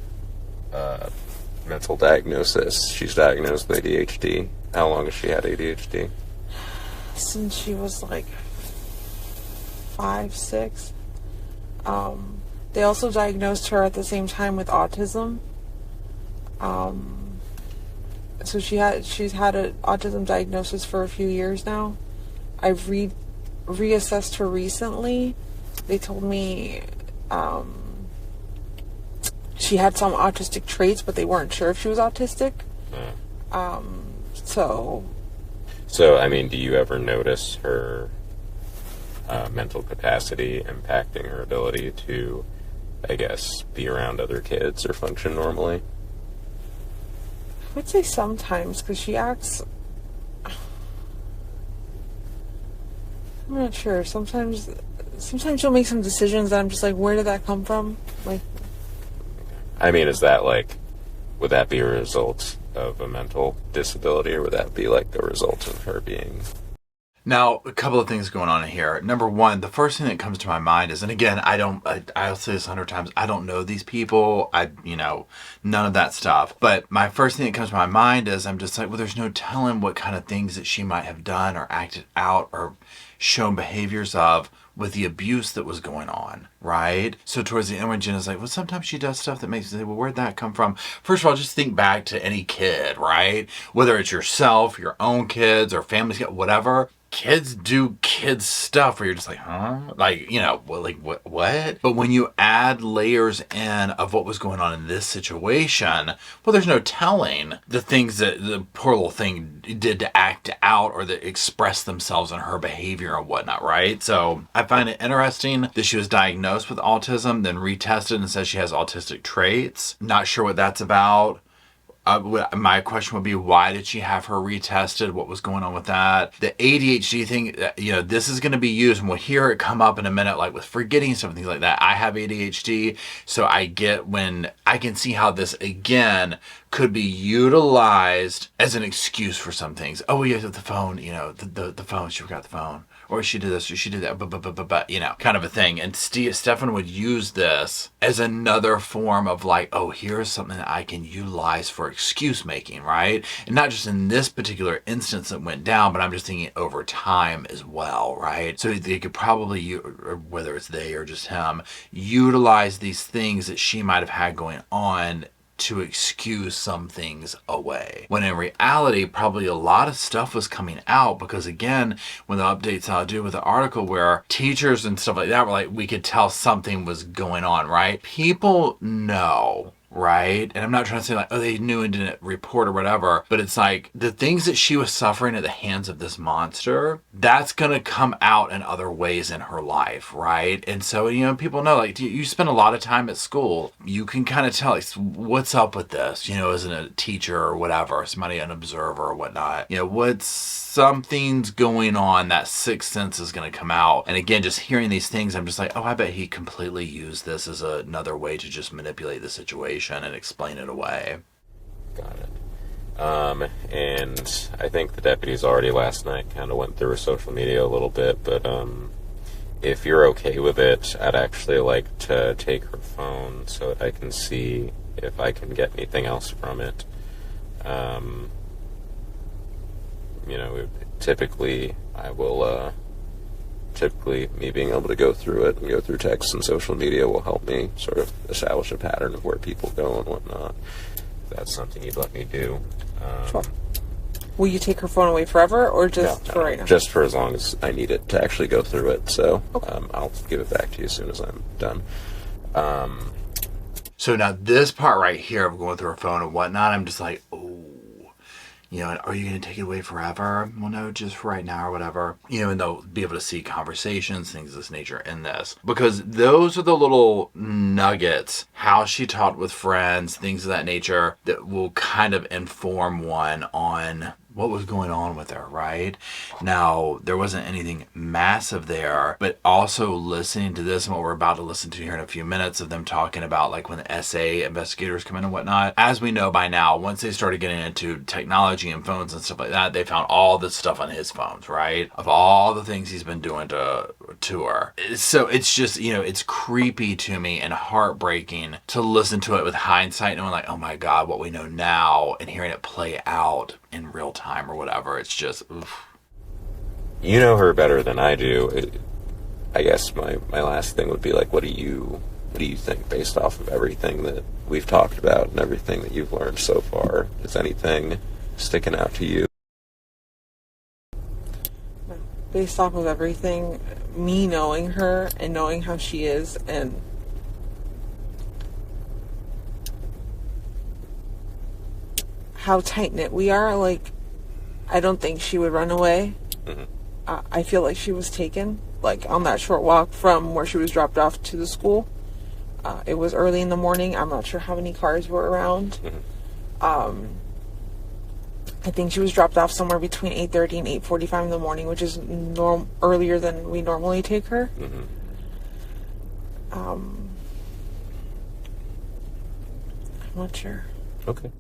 mental diagnosis, she's diagnosed with ADHD. How long has she had ADHD? Since she was like 5, 6. They also diagnosed her at the same time with autism. So she's had an autism diagnosis for a few years now. I've reassessed her recently. They told me she had some autistic traits, but they weren't sure if she was autistic. So, I mean, do you ever notice her mental capacity impacting her ability to, I guess, be around other kids or function normally? I would say sometimes, because she acts... I'm not sure. Sometimes she'll make some decisions that I'm just like, where did that come from? Like, I mean, would that be a result of a mental disability, or would that be like a result of her being... Now, a couple of things going on here. Number one, the first thing that comes to my mind is, and again, I'll say this 100 times, I don't know these people, none of that stuff. But my first thing that comes to my mind is, I'm just like, well, there's no telling what kind of things that she might have done or acted out or shown behaviors of with the abuse that was going on, right? So towards the end when Jenna's like, well, sometimes she does stuff that makes you say, well, where'd that come from? First of all, just think back to any kid, right? Whether it's yourself, your own kids, or families, whatever. Kids do kids stuff where you're just like, huh? Like, well, like, what? But when you add layers in of what was going on in this situation, well, there's no telling the things that the poor little thing did to act out or that express themselves in her behavior and whatnot, right? So I find it interesting that she was diagnosed with autism, then retested and says she has autistic traits. Not sure what that's about. My question would be, why did she have her retested? What was going on with that? The ADHD thing, this is going to be used, and we'll hear it come up in a minute, like with forgetting stuff and things like that. I have ADHD, so I can see how this, again, could be utilized as an excuse for some things. Oh, yeah, the phone, the phone, she forgot the phone. Or she did this, or she did that, but kind of a thing. And Stephan would use this as another form of like, oh, here's something that I can utilize for excuse making, right? And not just in this particular instance that went down, but I'm just thinking over time as well, right? So they could probably, or whether it's they or just him, utilize these things that she might have had going on to excuse some things away. When in reality, probably a lot of stuff was coming out because, again, when the updates I'll do with the article where teachers and stuff like that were like, we could tell something was going on, right? People know, right? And I'm not trying to say like, oh, they knew and didn't report or whatever, but it's like the things that she was suffering at the hands of this monster, that's going to come out in other ways in her life, right? And so, people know, like, you spend a lot of time at school, you can kind of tell, like, what's up with this, as a teacher or whatever, somebody, an observer or whatnot, something's going on, that sixth sense is going to come out. And again, just hearing these things, I'm just like, oh, I bet he completely used this as another way to just manipulate the situation and explain it away. Got it. And I think the deputies already last night kind of went through social media a little bit, but if you're okay with it, I'd actually like to take her phone so that I can see if I can get anything else from it. Typically me being able to go through it and go through text and social media will help me sort of establish a pattern of where people go and whatnot. If that's something you'd let me do. Sure. Will you take her phone away forever or just for right now? Just for as long as I need it to actually go through it. So okay. I'll give it back to you as soon as I'm done. So now this part right here of going through her phone and whatnot, I'm just like, oh, are you going to take it away forever? Well, no, just for right now or whatever. And they'll be able to see conversations, things of this nature in this. Because those are the little nuggets, how she talked with friends, things of that nature, that will kind of inform one on what was going on with her, right? Now, there wasn't anything massive there, but also listening to this and what we're about to listen to here in a few minutes of them talking about like when the SA investigators come in and whatnot. As we know by now, once they started getting into technology and phones and stuff like that, they found all this stuff on his phones, right? Of all the things he's been doing to her. So it's just, it's creepy to me and heartbreaking to listen to it with hindsight, knowing like, oh my God, what we know now and hearing it play out in real time or whatever. It's just, oof. You know her better than I do. I guess my last thing would be like, what do you think based off of everything that we've talked about and everything that you've learned so far? Is anything sticking out to you? Based off of everything, me knowing her and knowing how she is and how tight-knit we are, like, I don't think she would run away. Mm-hmm. I feel like she was taken, like, on that short walk from where she was dropped off to the school. It was early in the morning. I'm not sure how many cars were around. Mm-hmm. I think she was dropped off somewhere between 8:30 and 8:45 in the morning, which is earlier than we normally take her. Mm-hmm. I'm not sure. Okay.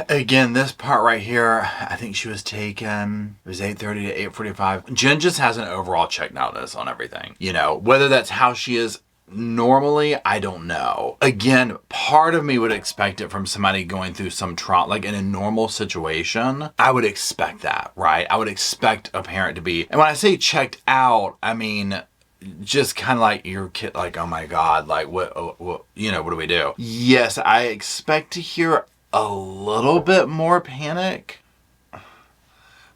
Again, this part right here, I think she was taken, it was 8:30 to 8:45. Jenn just has an overall checked outness on everything. Whether that's how she is normally, I don't know. Again, part of me would expect it from somebody going through some trauma. Like in a normal situation, I would expect that, right? I would expect a parent to be, and when I say checked out, I mean, just kind of like your kid, like, oh my God, like what what do we do? Yes, I expect to hear a little bit more panic,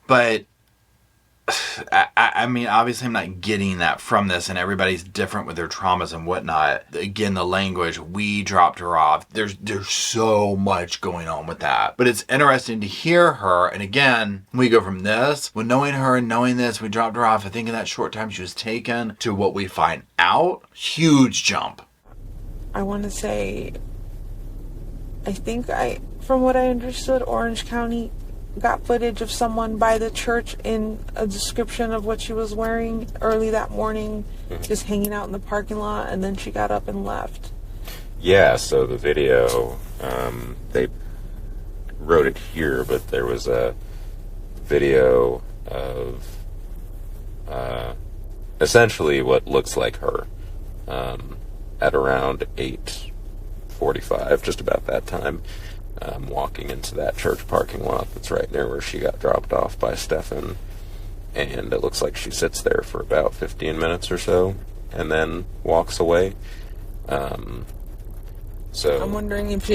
but I mean, obviously I'm not getting that from this, and everybody's different with their traumas and whatnot. Again, the language, we dropped her off. There's so much going on with that. But it's interesting to hear her, and again, we go from this, with knowing her and knowing this, we dropped her off, I think in that short time she was taken, to what we find out, huge jump. I want to say, from what I understood, Orange County got footage of someone by the church in a description of what she was wearing early that morning, just hanging out in the parking lot, and then she got up and left. Yeah, so the video, they wrote it here, but there was a video of essentially what looks like her at around 8:45, just about that time. Walking into that church parking lot that's right near where she got dropped off by Stephan, and it looks like she sits there for about 15 minutes or so and then walks away. So I'm wondering if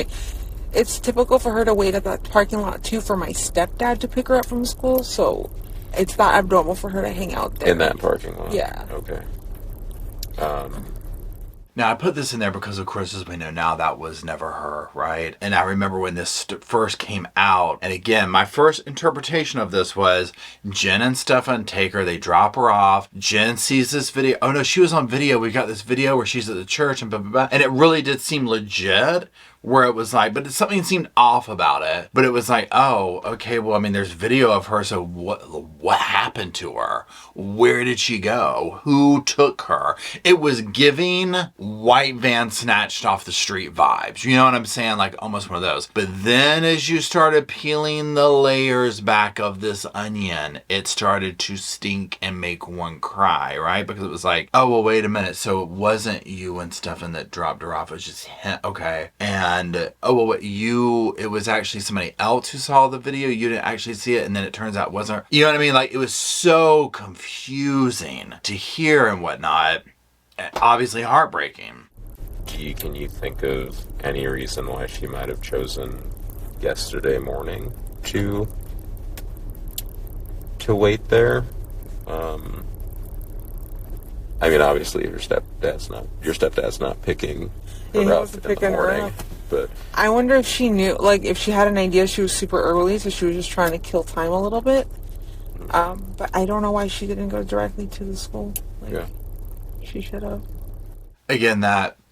it's typical for her to wait at that parking lot too for my stepdad to pick her up from school, so it's not abnormal for her to hang out there in that parking lot. Yeah. Okay. Now, I put this in there because, of course, as we know now, that was never her, right? And I remember when this first came out, and again, my first interpretation of this was Jenn and Stephan take her, they drop her off. Jenn sees this video. Oh, no, she was on video. We got this video where she's at the church and blah, blah, blah. And it really did seem legit, where it was like, but something seemed off about it. But it was like, oh, okay, well, I mean, there's video of her, so what happened to her? Where did she go? Who took her? It was giving white van snatched off the street vibes. You know what I'm saying? Like almost one of those. But then as you started peeling the layers back of this onion, it started to stink and make one cry, right? Because it was like, oh, well, wait a minute. So it wasn't you and Stephan that dropped her off. It was just him. Okay. And, oh, well, it was actually somebody else who saw the video. You didn't actually see it. And then it turns out it wasn't her. You know what I mean? Like, it was so confusing to hear and whatnot. Obviously heartbreaking. Can you think of any reason why she might have chosen yesterday morning to wait there? I mean, obviously your stepdad's not picking her up in the morning, but I wonder if she knew, like, if she had an idea she was super early, so she was just trying to kill time a little bit. But I don't know why she didn't go directly to the school. Like, yeah. She should have. Again,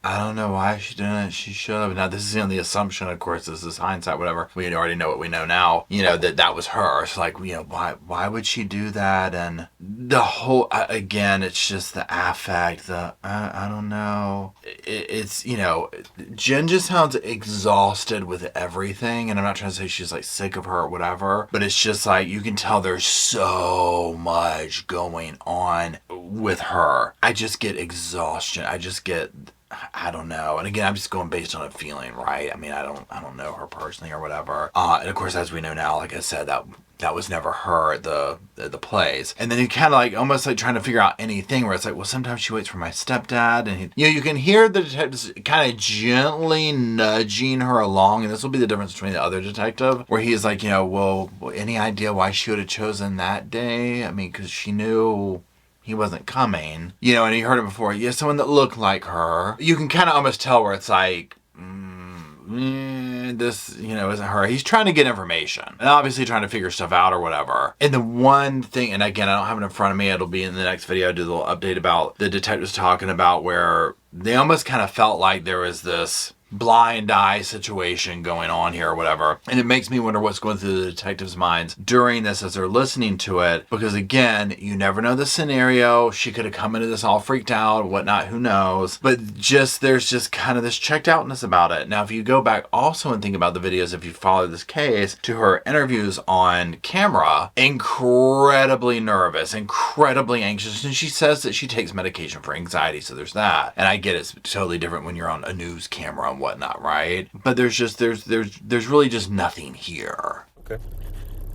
I don't know why she didn't. She should have. Now, this is on the assumption, of course, this is hindsight, whatever. We already know what we know now, that was her. It's like, why would she do that? And the whole, again, it's just the affect, I don't know. It's, Jenn just sounds exhausted with everything. And I'm not trying to say she's like sick of her or whatever, but it's just like, you can tell there's so much going on with her. I just get exhaustion. I don't know. And again, I'm just going based on a feeling, right? I mean, I don't know her personally or whatever. And of course, as we know now, like I said, that was never her at the plays. And then you kind of like almost like trying to figure out anything where it's like, well, sometimes she waits for my stepdad, and you can hear the detectives kind of gently nudging her along. And this will be the difference between the other detective, where he's like, well, any idea why she would have chosen that day? I mean, because she knew he wasn't coming, and he heard it before. Yeah, someone that looked like her. You can kind of almost tell where it's like, this, isn't her. He's trying to get information and obviously trying to figure stuff out or whatever. And the one thing, and again, I don't have it in front of me. It'll be in the next video. I do a little update about the detectives talking about where they almost kind of felt like there was this blind eye situation going on here or whatever. And it makes me wonder what's going through the detectives' minds during this as they're listening to it. Because again, you never know the scenario. She could have come into this all freaked out, whatnot, who knows. But there's just kind of this checked outness about it. Now, if you go back also and think about the videos, if you follow this case, to her interviews on camera, incredibly nervous, incredibly anxious. And she says that she takes medication for anxiety. So there's that. And I get it's totally different when you're on a news camera and whatnot, right? But there's really just nothing here. Okay.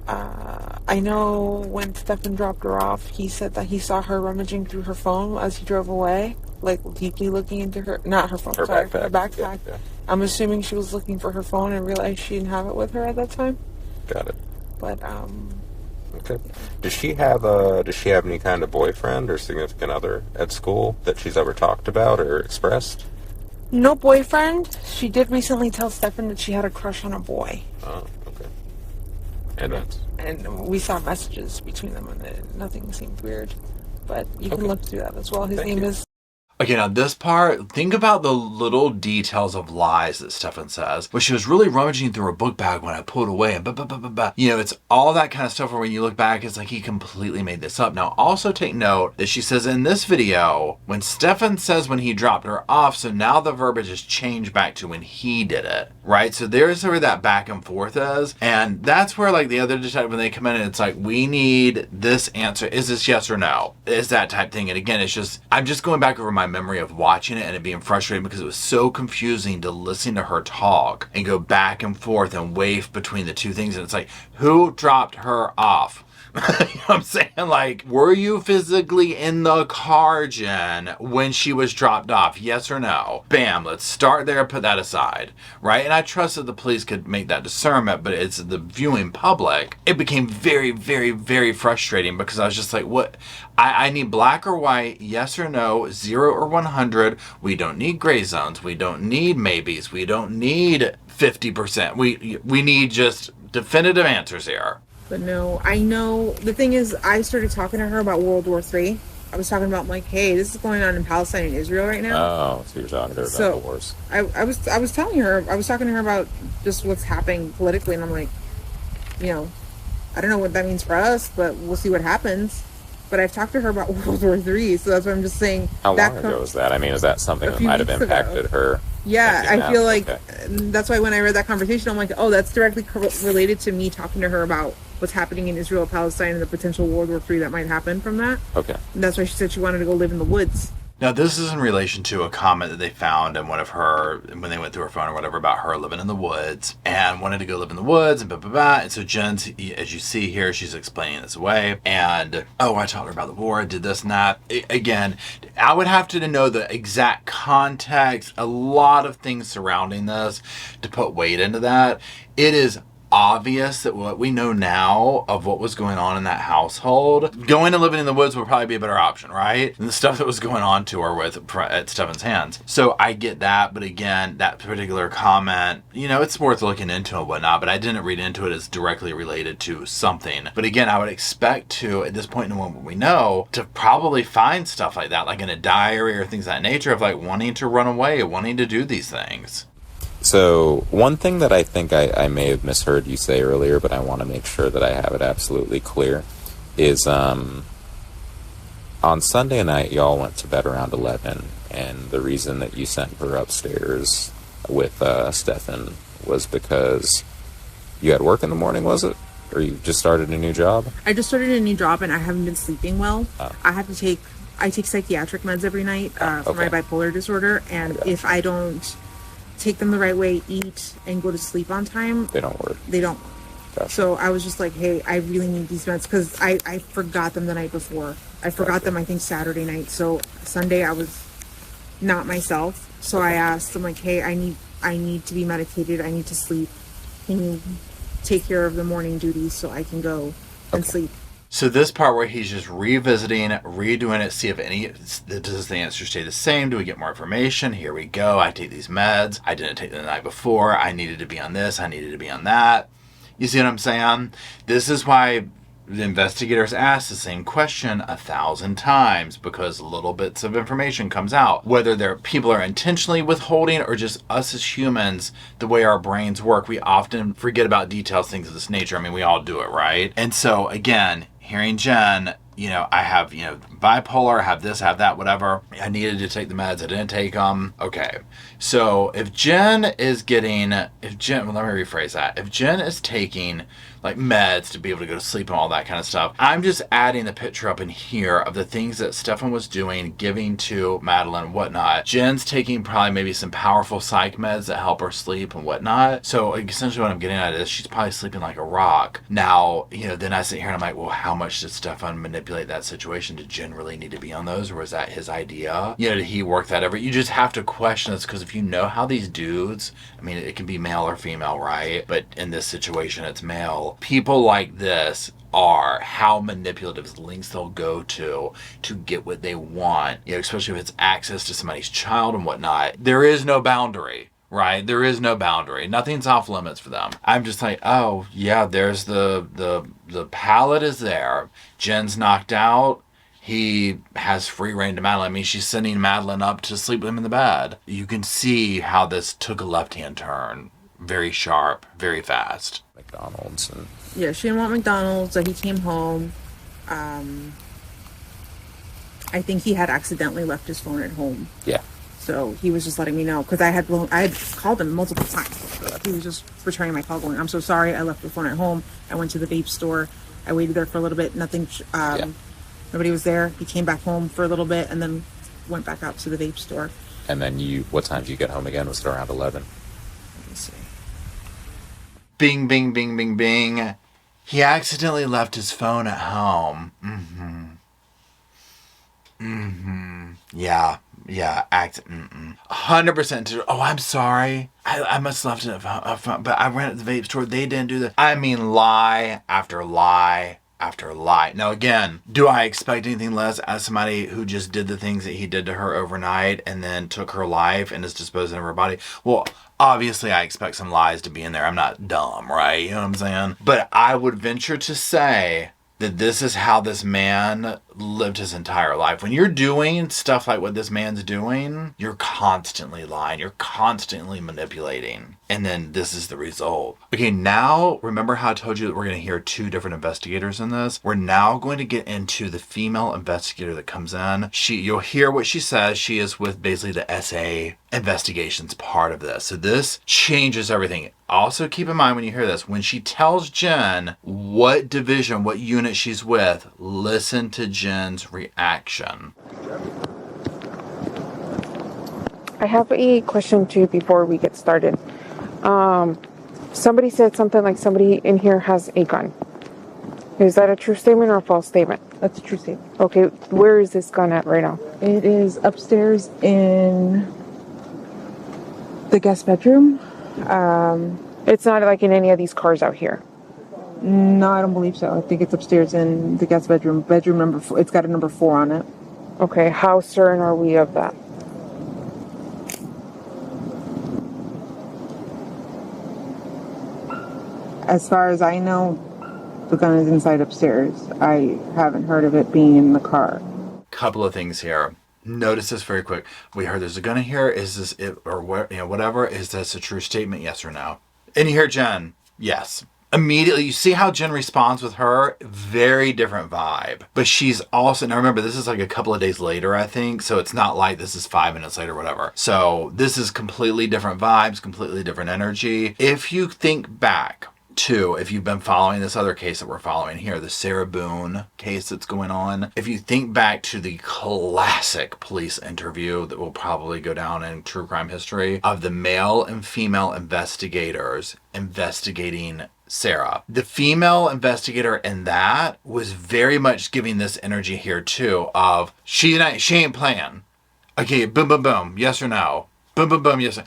I know when Stephan dropped her off, he said that he saw her rummaging through her phone as he drove away, like deeply looking into not her phone, Her sorry, backpack. her backpack. Yeah. I'm assuming she was looking for her phone and realized she didn't have it with her at that time. Got it. But Okay. Does she have any kind of boyfriend or significant other at school that she's ever talked about or expressed? no boyfriend. She did recently tell Stephan that she had a crush on a boy. Oh, okay. And we saw messages between them, and nothing seemed weird. But you can Okay. look through that as well. His Thank name you. is... Okay, now this part, think about the little details of lies that Stephan says. Well, she was really rummaging through her book bag when I pulled away and You know, it's all that kind of stuff where when you look back, it's like he completely made this up. Now, also take note that she says in this video, when Stephan says when he dropped her off, so now the verbiage has changed back to when he did it, right? So there's where that back and forth is. And that's where like the other detective, when they come in and it's like, we need this answer. Is this yes or no? Is that type thing. And again, it's just, I'm just going back over my memory of watching it and it being frustrating because it was so confusing to listen to her talk and go back and forth and wave between the two things. And it's like, who dropped her off? You know what I'm saying? Like, were you physically in the car, Jenn, when she was dropped off? Yes or no? Bam, let's start there, put that aside, right? And I trust that the police could make that discernment, but it's the viewing public. It became very, very, very frustrating because I was just like, what? I need black or white, yes or no, 0 or 100. We don't need gray zones. We don't need maybes. We don't need 50%. We need just definitive answers here. But no, I know. The thing is, I started talking to her about World War III. I was talking about, like, hey, this is going on in Palestine and Israel right now. Oh, so you're talking to her about the wars. I was telling her, I was talking to her about just what's happening politically, and I'm like, you know, I don't know what that means for us, but we'll see what happens. But I've talked to her about World War III, so that's what I'm just saying. How long ago was that? I mean, is that something that might have impacted her? Yeah, I feel like okay. That's why when I read that conversation, I'm like, oh, that's directly related to me talking to her about what's happening in Israel, Palestine, and the potential World War III that might happen from that. Okay. And that's why she said she wanted to go live in the woods. Now, this is in relation to a comment that they found in one of her, when they went through her phone or whatever, about her living in the woods and wanted to go live in the woods and blah, blah, blah. And so Jenn, as you see here, she's explaining this away. And, oh, I told her about the war, I did this and that. Again, I would have to know the exact context, a lot of things surrounding this to put weight into that. It is obvious that what we know now of what was going on in that household, going and living in the woods would probably be a better option, right? And the stuff that was going on to her at Stephan's hands. So I get that, but again, that particular comment, you know, it's worth looking into and whatnot, but I didn't read into it as directly related to something. But again, I would expect to, at this point in what we know, to probably find stuff like that, like in a diary or things of that nature, of like wanting to run away, wanting to do these things. So, one thing that I think I may have misheard you say earlier, but I want to make sure that I have it absolutely clear, is on Sunday night, y'all went to bed around 11, and the reason that you sent her upstairs with Stephan was because you had work in the morning, was it? Or you just started a new job? I just started a new job, and I haven't been sleeping well. Oh. I take psychiatric meds every night for my bipolar disorder, and if I don't take them the right way, eat, and go to sleep on time, They don't work. They don't. Gotcha. So I was just like, hey, I really need these meds, because I forgot them the night before. I forgot them, I think, Saturday night. So Sunday I was not myself. So I asked, I'm like, hey, I need to be medicated. I need to sleep. Can you take care of the morning duties so I can go and sleep? So this part where he's just revisiting, redoing it, see if does the answer stay the same? Do we get more information? Here we go. I take these meds. I didn't take them the night before. I needed to be on this. I needed to be on that. You see what I'm saying? This is why The investigators ask the same question 1,000 times because little bits of information comes out. Whether people are intentionally withholding or just us as humans, the way our brains work, we often forget about details, things of this nature. I mean, we all do it, right? And so, again, hearing Jenn, I have, bipolar, I have this, I have that, whatever. I needed to take the meds. I didn't take them. Okay. So if Jenn, well, let me rephrase that. If Jenn is taking like meds to be able to go to sleep and all that kind of stuff, I'm just adding the picture up in here of the things that Stephan was doing, giving to Madeline and whatnot. Jenn's taking probably maybe some powerful psych meds that help her sleep and whatnot. So essentially what I'm getting at is she's probably sleeping like a rock. Now, then I sit here and I'm like, well, how much did Stephan manipulate that situation? Did Jenn really need to be on those, or was that his idea? Did he work that over? You just have to question this, because if you know how these dudes, I mean, it can be male or female, right? But in this situation, it's male. People like this are how manipulative lengths they'll go to get what they want, especially if it's access to somebody's child and whatnot. There is no boundary. Right? There is no boundary. Nothing's off limits for them. I'm just like, oh, yeah, there's the pallet is there. Jenn's knocked out. He has free reign to Madeline. I mean, she's sending Madeline up to sleep with him in the bed. You can see how this took a left-hand turn. Very sharp, very fast. McDonald's. Yeah, she didn't want McDonald's, so he came home. I think he had accidentally left his phone at home. Yeah. So he was just letting me know, because I had called him multiple times. He was just returning my call going, I'm so sorry, I left the phone at home. I went to the vape store. I waited there for a little bit. Nothing, nobody was there. He came back home for a little bit and then went back out to the vape store. And then what time did you get home again? Was it around 11? Let me see. Bing, bing, bing, bing, bing. He accidentally left his phone at home. Yeah. 100%. Oh, I'm sorry. I must have left it at phone, but I ran at the vape store. They didn't do that. I mean, lie after lie after lie. Now, again, do I expect anything less as somebody who just did the things that he did to her overnight and then took her life and is disposing of her body? Well, obviously, I expect some lies to be in there. I'm not dumb, right? You know what I'm saying? But I would venture to say that this is how this man lived his entire life. When you're doing stuff like what this man's doing, you're constantly lying. You're constantly manipulating. And then this is the result. Okay, now, remember how I told you that we're going to hear two different investigators in this? We're now going to get into the female investigator that comes in. You'll hear what she says. She is with basically the SA investigations part of this. So this changes everything. Also keep in mind when you hear this, when she tells Jenn what division, what unit she's with, listen to Jenn's reaction. I have a question too before we get started. Somebody said something like somebody in here has a gun. Is that a true statement or a false statement? That's a true statement. Okay, where is this gun at right now? It is upstairs in the guest bedroom. It's not like in any of these cars out here. No, I don't believe so. I think it's upstairs in the guest bedroom. Bedroom number 4. It's got a number 4 on it. Okay, how certain are we of that? As far as I know, the gun is inside upstairs. I haven't heard of it being in the car. Couple of things here. Notice this very quick. We heard there's a gun in here. Is this it or what? Whatever. Is this a true statement? Yes or no? And you hear Jenn. Yes. Immediately, you see how Jenn responds with her. Very different vibe. But she's also, now remember, this is like a couple of days later, I think. So it's not like this is 5 minutes later, whatever. So this is completely different vibes, completely different energy. If you think back to, if you've been following this other case that we're following here, the Sarah Boone case that's going on, if you think back to the classic police interview that will probably go down in true crime history of the male and female investigators investigating Sarah, the female investigator in that was very much giving this energy here too of she ain't playing. Okay, boom, boom, boom, yes or no. Boom, boom, boom, yes.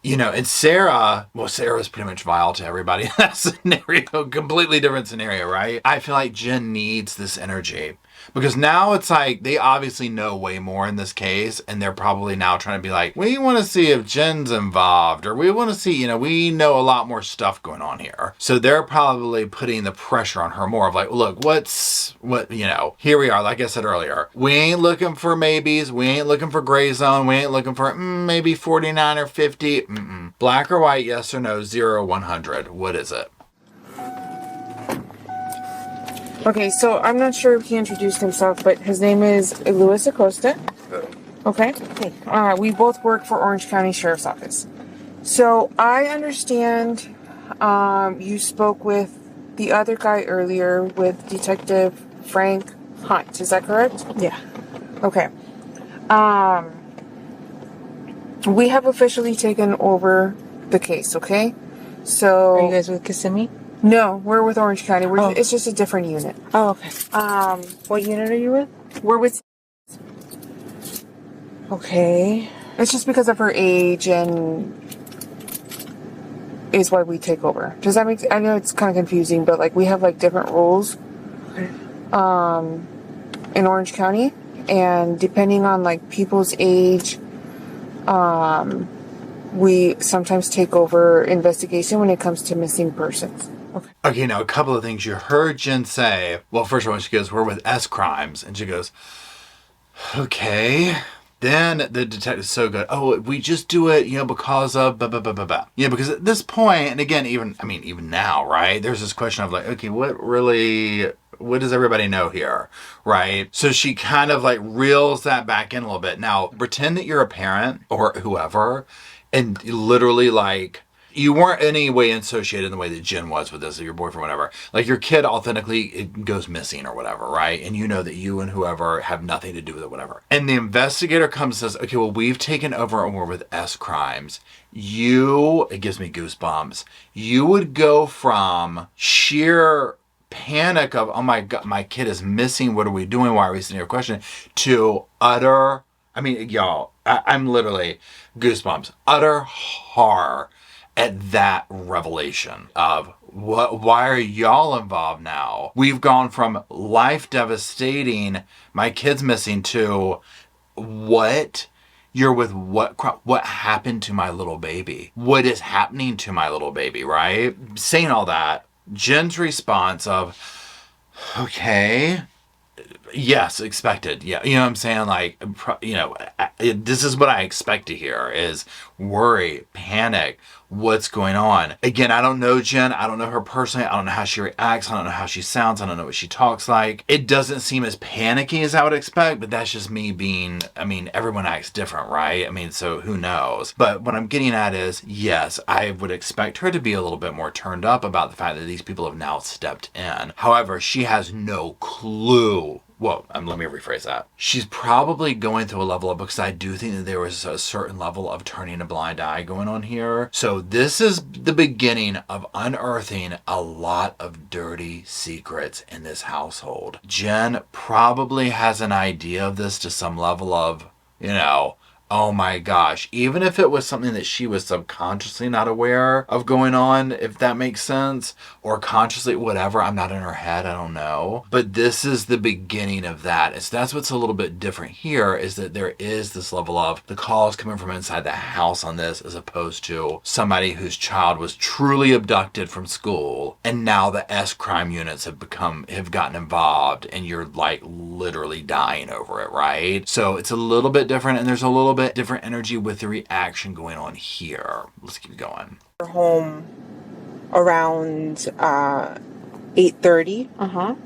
And Sarah was pretty much vile to everybody in that scenario. Completely different scenario, right? I feel like Jenn needs this energy. Because now it's like they obviously know way more in this case, and they're probably now trying to be like, we want to see if Jenn's involved, or we want to see, we know a lot more stuff going on here. So they're probably putting the pressure on her more of like, look, here we are, like I said earlier. We ain't looking for maybes, we ain't looking for gray zone, we ain't looking for maybe 49 or 50. Black or white, yes or no, 0 100. What is it? Okay, so I'm not sure if he introduced himself, but his name is Luis Acosta. Okay. We both work for Orange County Sheriff's Office. So I understand you spoke with the other guy earlier, with Detective Frank Hunt. Is that correct? Yeah. Okay. We have officially taken over the case, okay? So... Are you guys with Kissimmee? No, we're with Orange County. It's just a different unit. Oh, okay. What unit are you with? We're with... Okay. It's just because of her age and is why we take over. Does that make... I know it's kind of confusing, but like we have like different rules in Orange County, and depending on like people's age, we sometimes take over investigation when it comes to missing persons. Okay, now a couple of things you heard Jenn say. Well, first of all, she goes, we're with S Crimes. And she goes, okay. Then the detective's so good. Oh, we just do it, because of blah, blah, blah, blah, blah. Because at this point, and again, even now, right? There's this question of like, okay, what does everybody know here, right? So she kind of like reels that back in a little bit. Now, pretend that you're a parent or whoever, and literally like, you weren't any way associated in the way that Jenn was with this, or your boyfriend, whatever. Like your kid authentically goes missing or whatever, right? And you know that you and whoever have nothing to do with it, whatever. And the investigator comes and says, okay, well, we've taken over and we're with S Crimes. It gives me goosebumps. You would go from sheer panic of, oh my God, my kid is missing. What are we doing? Why are we sitting here questioning? To utter, y'all, I'm literally goosebumps. Utter horror at that revelation of why are y'all involved now? We've gone from life devastating, my kid's missing, to what? You're with what happened to my little baby? What is happening to my little baby, right? Saying all that, Jenn's response of, okay, yes, expected. Yeah, you know what I'm saying? Like, this is what I expect to hear is worry, panic, what's going on. Again, I don't know Jenn. I don't know her personally. I don't know how she reacts. I don't know how she sounds. I don't know what she talks like. It doesn't seem as panicky as I would expect, but that's just me being, everyone acts different, right? So who knows? But what I'm getting at is, yes, I would expect her to be a little bit more turned up about the fact that these people have now stepped in. However, she has no clue. Well, let me rephrase that. She's probably going through a level of, because I do think that there was a certain level of turning a blind eye going on here. So this is the beginning of unearthing a lot of dirty secrets in this household. Jenn probably has an idea of this to some level of, oh my gosh, even if it was something that she was subconsciously not aware of going on, if that makes sense, or consciously, whatever, I'm not in her head, I don't know. But this is the beginning of that. So that's what's a little bit different here, is that there is this level of the calls coming from inside the house on this, as opposed to somebody whose child was truly abducted from school, and now the S crime units have gotten involved, and you're like literally dying over it, right? So it's a little bit different, and there's a little bit different energy with the reaction going on here. Let's keep going. We're home around 8:30.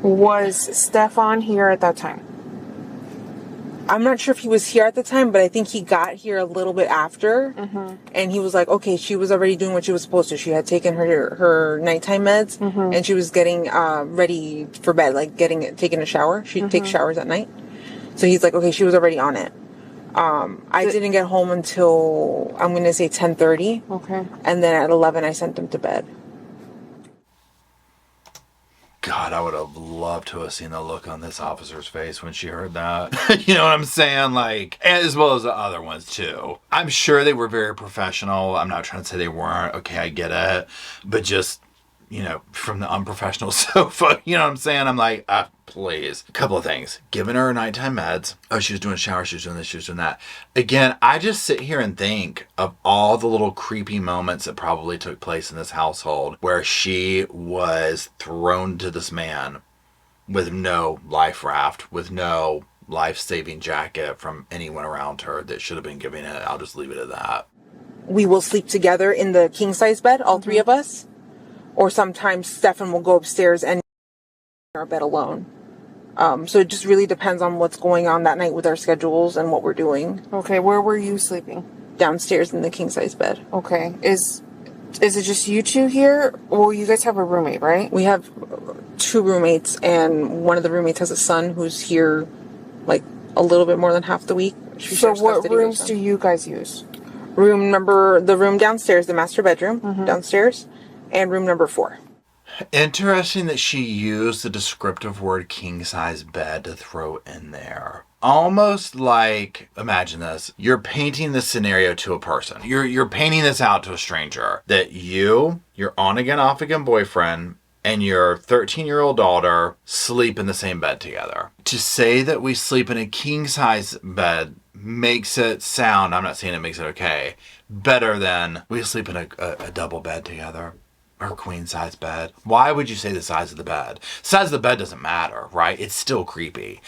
Was Stephan here at that time? I'm not sure if he was here at the time, but I think he got here a little bit after. And he was like, okay, she was already doing what she was supposed to. She had taken her nighttime meds, and she was getting ready for bed, like taking a shower. She takes showers at night. So he's like, okay, she was already on it. I didn't get home until, I'm going to say 10:30. Okay. And then at 11, I sent them to bed. God, I would have loved to have seen the look on this officer's face when she heard that. You know what I'm saying? Like, as well as the other ones too. I'm sure they were very professional. I'm not trying to say they weren't. Okay, I get it. But just from the unprofessional sofa. You know what I'm saying? I'm like, please. A couple of things. Giving her nighttime meds. Oh, she was doing a shower. She was doing this. She was doing that. Again, I just sit here and think of all the little creepy moments that probably took place in this household where she was thrown to this man with no life raft, with no life-saving jacket from anyone around her that should have been giving it. I'll just leave it at that. We will sleep together in the king-size bed, all three of us. Or sometimes Stephan will go upstairs and in our bed alone. So it just really depends on what's going on that night with our schedules and what we're doing. Okay, where were you sleeping? Downstairs in the king-size bed. Okay. Is it just you two here? Well, you guys have a roommate, right? We have 2 roommates, and one of the roommates has a son who's here like a little bit more than half the week. So what rooms do you guys use? The room downstairs, the master bedroom downstairs, and room number 4. Interesting that she used the descriptive word king-size bed to throw in there. Almost like, imagine this, you're painting this scenario to a person. You're painting this out to a stranger. That your on-again, off-again boyfriend and your 13-year-old daughter sleep in the same bed together. To say that we sleep in a king-size bed makes it sound, I'm not saying it makes it okay, better than we sleep in a double bed together. Or queen size bed. Why would you say the size of the bed? Size of the bed doesn't matter, right? It's still creepy.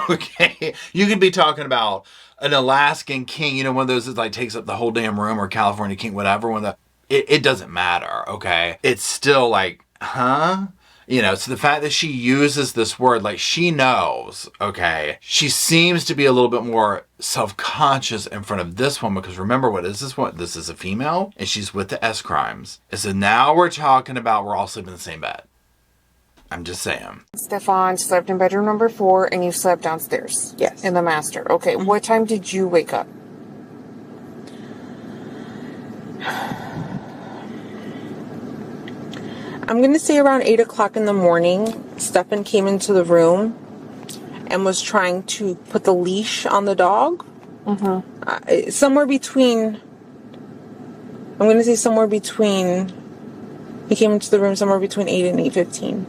Okay? You could be talking about an Alaskan king, one of those that like takes up the whole damn room, or California king, whatever. It doesn't matter, okay? It's still like, huh? So the fact that she uses this word, like she knows, okay, she seems to be a little bit more self-conscious in front of this one, because remember, what is this one? This is a female, and she's with the S crimes. And so now we're talking about we're all sleeping in the same bed. I'm just saying. Stephan slept in bedroom number 4, and you slept downstairs. Yes. In the master. Okay, what time did you wake up? I'm going to say around 8 o'clock in the morning, Stephan came into the room and was trying to put the leash on the dog. Somewhere between, I'm going to say somewhere between, he came into the room somewhere between 8 and 8:15.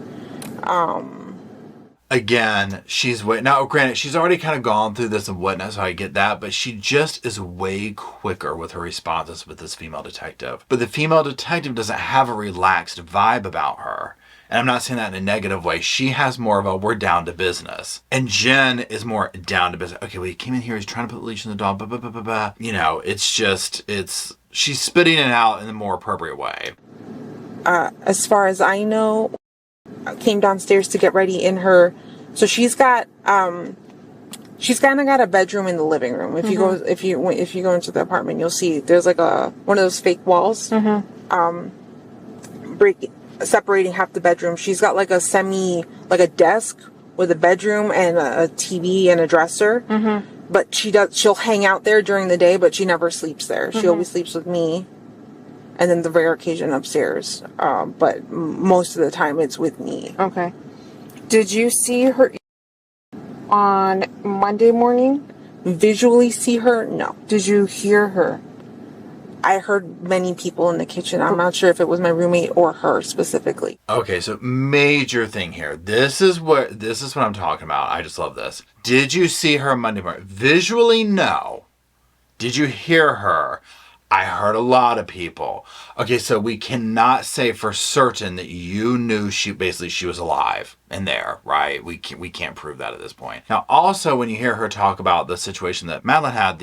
Again, now granted, she's already kind of gone through this and whatnot, so I get that, but she just is way quicker with her responses with this female detective. But the female detective doesn't have a relaxed vibe about her. And I'm not saying that in a negative way. She has more of a, we're down to business. And Jenn is more down to business. Okay, well, he came in here, he's trying to put the leash on the dog, blah, blah, blah, blah. She's spitting it out in the more appropriate way. As far as I know, I came downstairs to get ready in her. So she's got, she's kind of got a bedroom in the living room. If you go into the apartment, you'll see there's like one of those fake walls, separating half the bedroom. She's got like a desk with a bedroom and a TV and a dresser. But she'll hang out there during the day, but she never sleeps there. She always sleeps with me. And then the rare occasion upstairs. But most of the time it's with me. Okay. Did you see her on Monday morning? Visually see her? No. Did you hear her? I heard many people in the kitchen. I'm not sure if it was my roommate or her specifically. Okay, so major thing here. This is what I'm talking about. I just love this. Did you see her Monday morning? Visually, no. Did you hear her? I heard a lot of people. Okay, so we cannot say for certain that you knew she was alive in there, right? We can't prove that at this point. Now, also, when you hear her talk about the situation that Madeline had,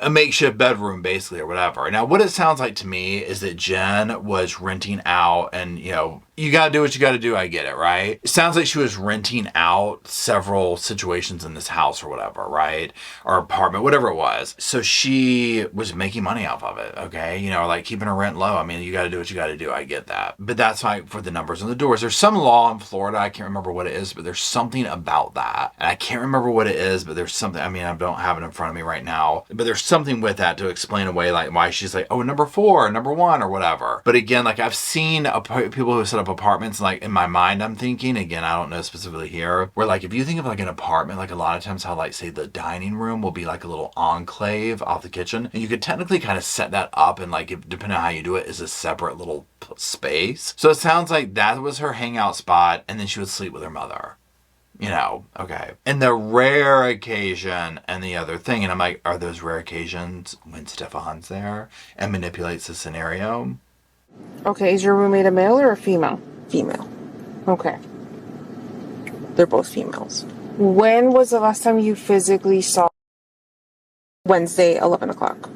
a makeshift bedroom, basically, or whatever. Now, what it sounds like to me is that Jenn was renting out, and, you gotta do what you gotta do, I get it, right? It sounds like she was renting out several situations in this house or whatever, right? Or apartment, whatever it was. So she was making money off of it, okay? Like keeping her rent low. I mean, you gotta do what you gotta do, I get that. But that's like for the numbers on the doors. There's some law in Florida, I can't remember what it is, but there's something about that. And I can't remember what it is, but there's something, I mean, I don't have it in front of me right now, but there's something with that to explain away like why she's like, oh, number 4, number 1 or whatever. But again, like I've seen people who set up apartments, like in my mind, I'm thinking, again, I don't know specifically here, where like if you think of like an apartment, like a lot of times how like say the dining room will be like a little enclave off the kitchen, and you could technically kind of set that up and like if, depending on how you do it, is a separate little space. So it sounds like that was her hangout spot, and then she would sleep with her mother. You know, okay. And the rare occasion and the other thing, and I'm like, are those rare occasions when Stephan's there and manipulates the scenario? Okay, is your roommate a male or a female? Female. Okay. They're both females. When was the last time you physically saw? Wednesday, 11 o'clock.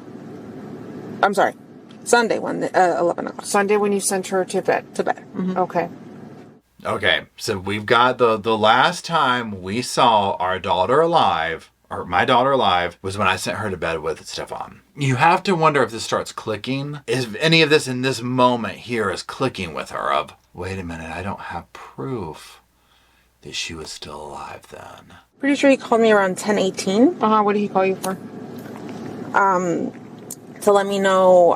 I'm sorry. Sunday, 11 o'clock. Sunday when you sent her to bed? To bed. Mm-hmm. Okay. Okay, so we've got the last time we saw our daughter alive, or my daughter alive, was when I sent her to bed with Stephan. You have to wonder if this starts clicking. Is any of this in this moment here is clicking with her of, wait a minute, I don't have proof that she was still alive then. Pretty sure he called me around 10:18. What did he call you for? To let me know,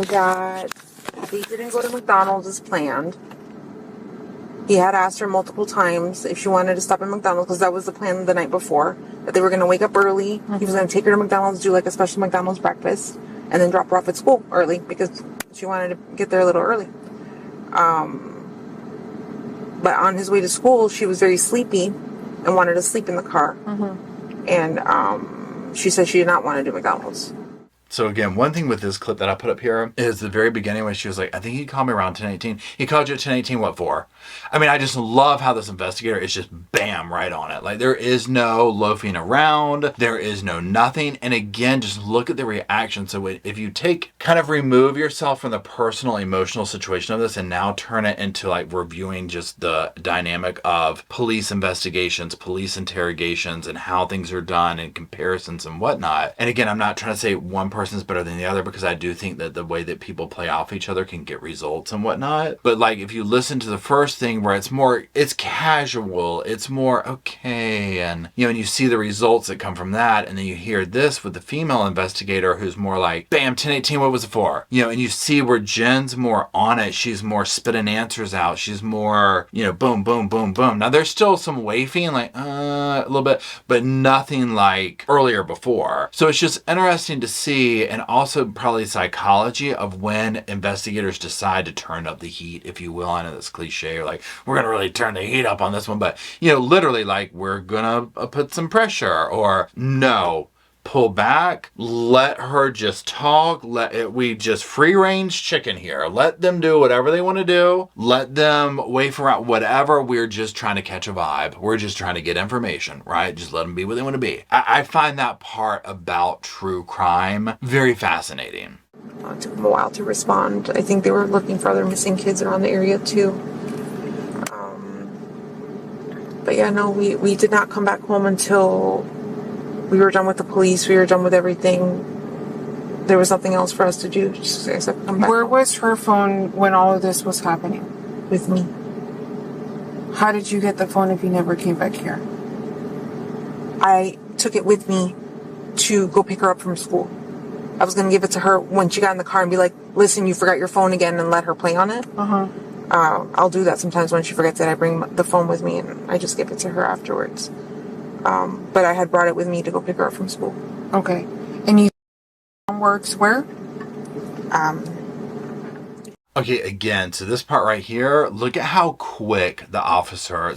that they didn't go to McDonald's as planned. He had asked her multiple times if she wanted to stop at McDonald's, because that was the plan the night before, that they were going to wake up early. Mm-hmm. He was going to take her to McDonald's, do like a special McDonald's breakfast, and then drop her off at school early because she wanted to get there a little early. But on his way to school, she was very sleepy and wanted to sleep in the car. Mm-hmm. And she said she did not want to do McDonald's. So again, one thing with this clip that I put up here is the very beginning when she was like, I think he called me around 10:18. He called you at 10:18, what for? I mean, I just love how this investigator is just bam, right on it. Like there is no loafing around. There is no nothing. And again, just look at the reaction. So if you kind of remove yourself from the personal, emotional situation of this and now turn it into like reviewing just the dynamic of police investigations, police interrogations, and how things are done and comparisons and whatnot. And again, I'm not trying to say one person's better than the other, because I do think that the way that people play off each other can get results and whatnot. But like if you listen to the first thing where it's casual, it's more okay, and you know, and you see the results that come from that, and then you hear this with the female investigator who's more like, bam, 10:18, what was it for? You know, and you see where Jen's more on it, she's more spitting answers out, she's more, you know, boom, boom, boom, boom. Now there's still some wafting, like a little bit, but nothing like earlier before. So it's just interesting to see, and also probably psychology of when investigators decide to turn up the heat, if you will. I know that's cliche, or like, we're going to really turn the heat up on this one, but you know, literally like, we're going to put some pressure, or no, pull back, let her just talk, we just free range chicken here. Let them do whatever they want to do. Let them wafer out whatever. We're just trying to catch a vibe. We're just trying to get information, right? Just let them be what they want to be. I find that part about true crime very fascinating. It took them a while to respond. I think they were looking for other missing kids around the area too. But yeah, no, we did not come back home until we were done with the police. We were done with everything. There was nothing else for us to do except come back. Where was her phone when all of this was happening? With me. How did you get the phone if you never came back here? I took it with me to go pick her up from school. I was going to give it to her when she got in the car and be like, listen, you forgot your phone again, and let her play on it. Uh-huh. I'll do that sometimes when she forgets it. I bring the phone with me and I just give it to her afterwards. But I had brought it with me to go pick her up from school. Okay. And you works where? Okay, again, so this part right here, look at how quick the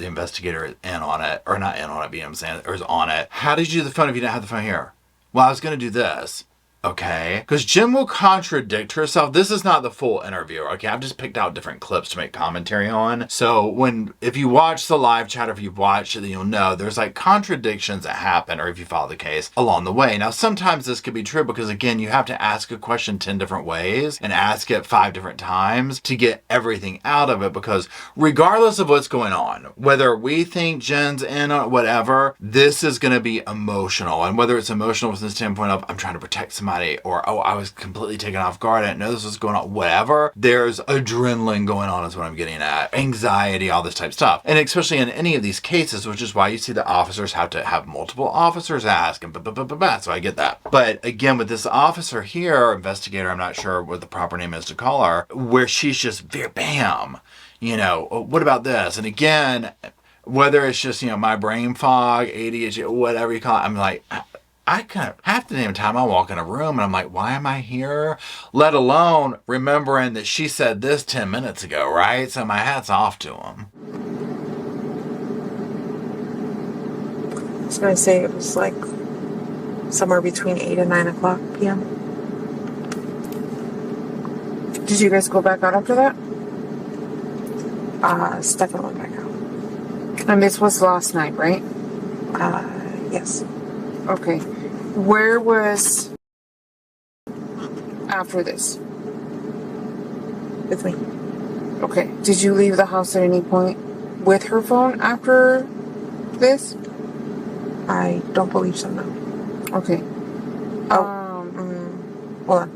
investigator is in on it, or not in on it, but you know what I'm saying, or is on it. How did you do the phone if you didn't have the phone here? Well, I was going to do this. Okay, because Jenn will contradict herself. This is not the full interview. Okay, I've just picked out different clips to make commentary on. So if you watch the live chat, or if you've watched it, then you'll know there's like contradictions that happen, or if you follow the case along the way. Now, sometimes this could be true because again, you have to ask a question 10 different ways and ask it 5 different times to get everything out of it, because regardless of what's going on, whether we think Jen's in or whatever, this is going to be emotional. And whether it's emotional from the standpoint of, I'm trying to protect somebody, somebody, or, oh, I was completely taken off guard. I didn't know this was going on. Whatever. There's adrenaline going on is what I'm getting at. Anxiety, all this type of stuff. And especially in any of these cases, which is why you see the officers have to have multiple officers ask and so I get that. But again, with this officer here, investigator, I'm not sure what the proper name is to call her, where she's just bam, you know, what about this? And again, whether it's just, you know, my brain fog, ADHD, whatever you call it, I'm like, I kind of half the damn time I walk in a room and I'm like, why am I here? Let alone remembering that she said this 10 minutes ago, right? So my hat's off to him. I was going to say it was like somewhere between 8 and 9 o'clock p.m. Did you guys go back out after that? Stephan went back out. And this was last night, right? Yes. Okay. Where was after this? With me. Okay. Did you leave the house at any point with her phone after this? I don't believe so, no. Okay. Hold on.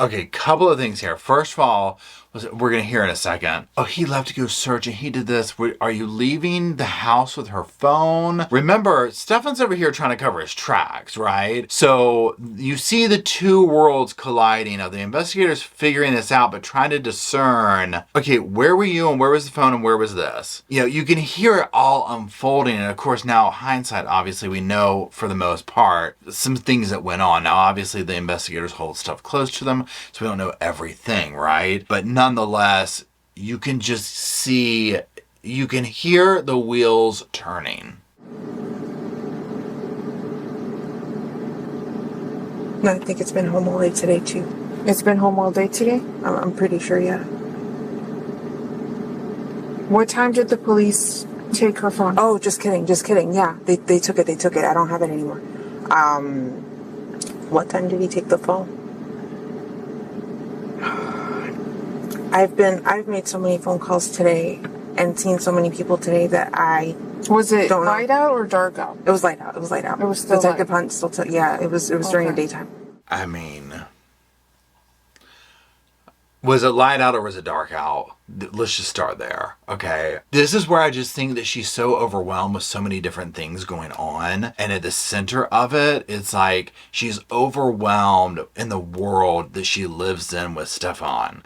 Okay, couple of things here. First of all, we're going to hear in a second. Oh, he left to go search and he did this. Are you leaving the house with her phone? Remember, Stephan's over here trying to cover his tracks, right? So you see the two worlds colliding of the investigators figuring this out, but trying to discern, okay, where were you and where was the phone and where was this? You know, you can hear it all unfolding. And of course, now hindsight, obviously, we know for the most part some things that went on. Now, obviously, the investigators hold stuff close to them, so we don't know everything, right? But nonetheless, you can just see, you can hear the wheels turning. No, I think it's been home all day today, too. It's been home all day today? I'm pretty sure, yeah. What time did the police take her phone? Oh, just kidding. Yeah, they took it. I don't have it anymore. What time did he take the phone? I've made so many phone calls today and seen so many people today that I was it don't light know. out or dark out? It was light out. It was still Detective light. Hunt still yeah, it was during the daytime. I mean, was it light out or was it dark out? Let's just start there, okay? This is where I just think that she's so overwhelmed with so many different things going on. And at the center of it, it's like she's overwhelmed in the world that she lives in with Stephan,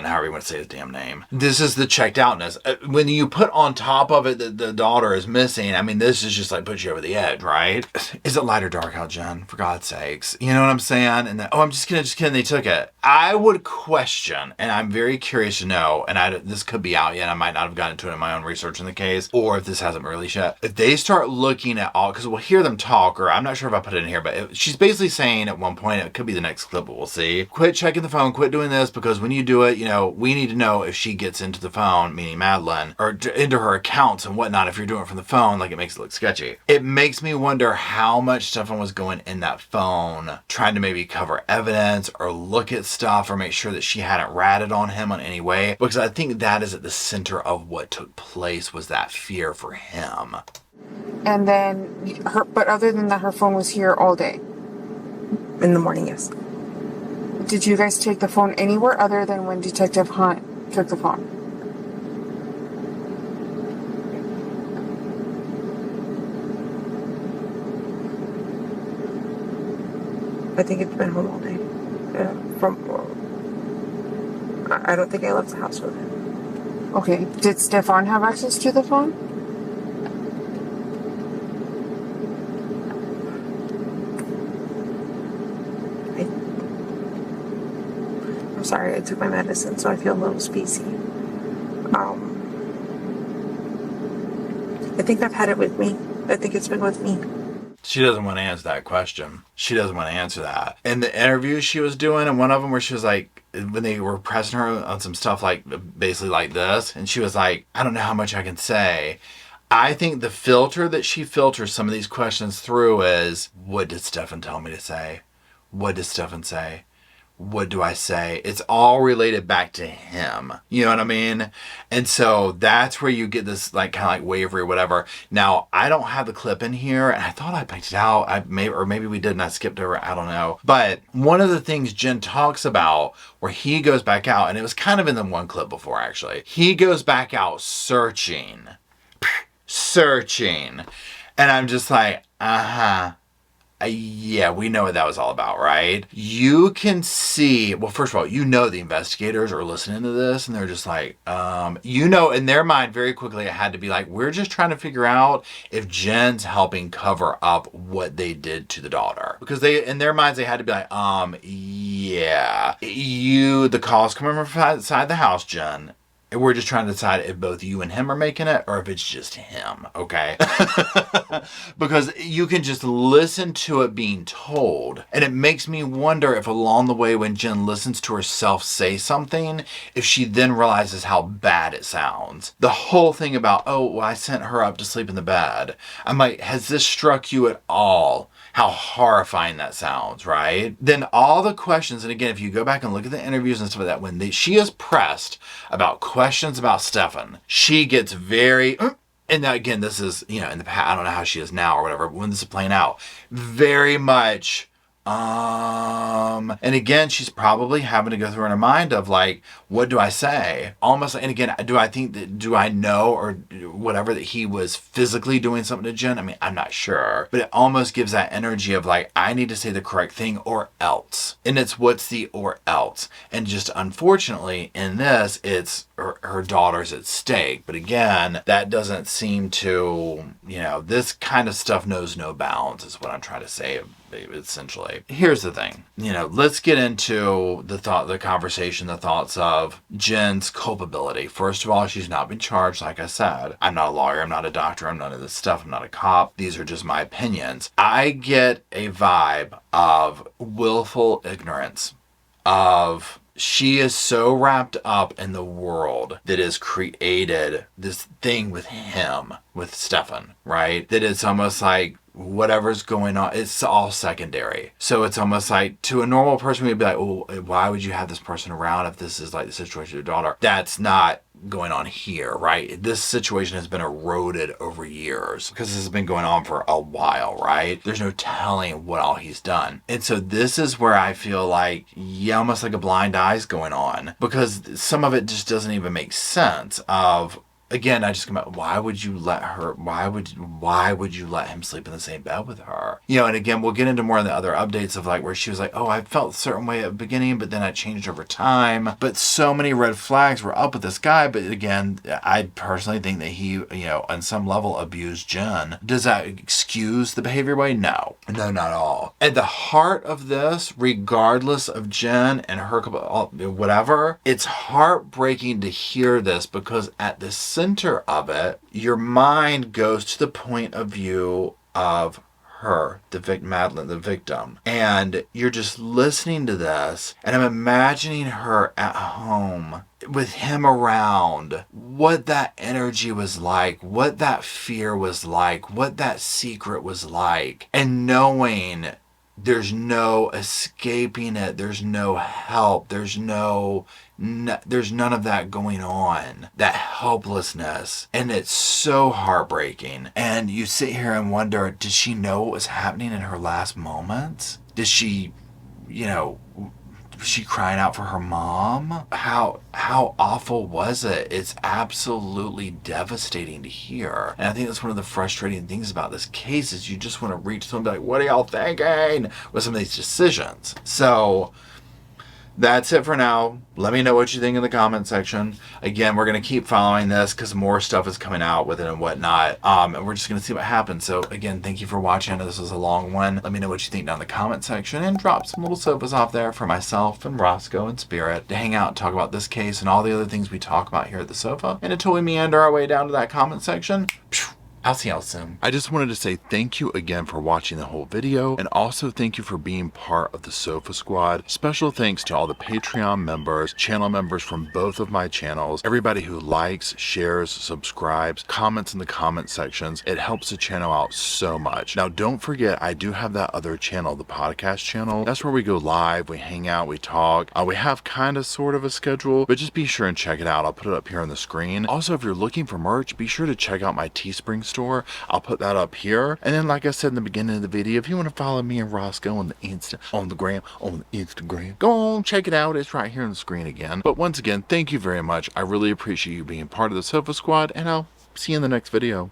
however you want to say his damn name. This is the checked outness. When you put on top of it that the daughter is missing, I mean, this is just like puts you over the edge, right? Is it light or dark out, Jen? For God's sakes. You know what I'm saying? And then, oh, I'm just kidding, they took it. I would question, and I'm very curious to know, and this could be out yet. I might not have gotten into it in my own research in the case, or if this hasn't released yet. If they start looking at all, because we'll hear them talk, or I'm not sure if I put it in here, but she's basically saying at one point, it could be the next clip, but we'll see. Quit checking the phone, quit doing this, because when you do it, you know, we need to know if she gets into the phone, meaning Madeline, or into her accounts and whatnot. If you're doing it from the phone, like it makes it look sketchy. It makes me wonder how much Stephan was going in that phone, trying to maybe cover evidence or look at stuff or make sure that she hadn't ratted on him in any way, because I think that is at the center of what took place, was that fear for him. And then but other than that, her phone was here all day. In the morning, yes. Did you guys take the phone anywhere other than when Detective Hunt took the phone? I think it's been home all day. I don't think I left the house with him. Okay. Did Stephan have access to the phone? I'm sorry, I took my medicine, so I feel a little spacey. I think I've had it with me. I think it's been with me. She doesn't want to answer that question. She doesn't want to answer that. In the interview she was doing, and one of them where she was like, when they were pressing her on some stuff like basically like this, and she was like, I don't know how much I can say. I think the filter that she filters some of these questions through is, what did Stephan tell me to say? What did Stephan say? what do I say? It's all related back to him. You know what I mean? And so that's where you get this like kind of like wavery or whatever. Now, I don't have the clip in here, and I thought I picked it out. Maybe we did and I skipped over. I don't know. But one of the things Jenn talks about where he goes back out, and it was kind of in the one clip before actually. He goes back out searching. And I'm just like, yeah, we know what that was all about, right? You can see, well, first of all, you know the investigators are listening to this and they're just like, in their mind very quickly it had to be like, we're just trying to figure out if Jenn's helping cover up what they did to the daughter. Because in their minds, they had to be like, yeah, the call's coming from outside the house, Jenn. We're just trying to decide if both you and him are making it or if it's just him, okay? Because you can just listen to it being told. And it makes me wonder if along the way when Jenn listens to herself say something, if she then realizes how bad it sounds. The whole thing about, I sent her up to sleep in the bed. I'm like, has this struck you at all? How horrifying that sounds, right? Then all the questions, and again, if you go back and look at the interviews and stuff like that, when she is pressed about questions about Stephan, she gets very, and again, this is, in the past, I don't know how she is now or whatever, but when this is playing out, very much, and again, she's probably having to go through in her mind of like, what do I say? Almost, and again, do I know or whatever that he was physically doing something to Jenn? I mean, I'm not sure, but it almost gives that energy of like, I need to say the correct thing or else. And it's what's the or else. And just unfortunately in this, it's her daughter's at stake. But again, that doesn't seem to, this kind of stuff knows no bounds is what I'm trying to say. Essentially, here's the thing. Let's get into the thoughts of Jenn's culpability. First of all, she's not been charged, like I said. I'm not a lawyer, I'm not a doctor, I'm none of this stuff, I'm not a cop. These are just my opinions. I get a vibe of willful ignorance, of she is so wrapped up in the world that has created this thing with him, with Stephan, right? That it's almost like whatever's going on, it's all secondary. So it's almost like to a normal person, we'd be like, why would you have this person around if this is like the situation with your daughter? That's not going on here, right? This situation has been eroded over years because this has been going on for a while, right? There's no telling what all he's done. And so this is where I feel like, almost like a blind eye's going on because some of it just doesn't even make sense of, again, I just come out, why would you let you let him sleep in the same bed with her? And again, we'll get into more of the other updates of like where she was like, I felt a certain way at the beginning, but then I changed over time. But so many red flags were up with this guy. But again, I personally think that he, on some level abused Jenn. Does that excuse the behavior way? No, not at all. At the heart of this, regardless of Jenn and her, whatever, it's heartbreaking to hear this because at the center of it, your mind goes to the point of view of her, Madeline, the victim. And you're just listening to this, and I'm imagining her at home with him around, what that energy was like, what that fear was like, what that secret was like, and knowing there's no escaping it, there's no help, there's none of that going on, that helplessness, and it's so heartbreaking. And you sit here and wonder, did she know what was happening in her last moments? Did she, was she crying out for her mom? How awful was it? It's absolutely devastating to hear. And I think that's one of the frustrating things about this case is you just want to reach someone and be like, what are y'all thinking with some of these decisions? So that's it for now. Let me know what you think in the comment section. Again, we're going to keep following this because more stuff is coming out with it and whatnot. And we're just going to see what happens. So again, thank you for watching. I know this was a long one. Let me know what you think down in the comment section and drop some little sofas off there for myself and Rosco and Spirit to hang out and talk about this case and all the other things we talk about here at the sofa. And until we meander our way down to that comment section, I'll see y'all soon. I just wanted to say thank you again for watching the whole video, and also thank you for being part of the Sofa Squad. Special thanks to all the Patreon members, channel members from both of my channels, everybody who likes, shares, subscribes, comments in the comment sections. It helps the channel out so much. Now, don't forget, I do have that other channel, the podcast channel. That's where we go live, we hang out, we talk. We have kind of sort of a schedule, but just be sure and check it out. I'll put it up here on the screen. Also, if you're looking for merch, be sure to check out my Teespring store. I'll put that up here. And then, like I said in the beginning of the video, if you want to follow me and Rosco on the Instagram, go on, check it out. It's right here on the screen again. But once again, thank you very much. I really appreciate you being part of the Sofa Squad, and I'll see you in the next video.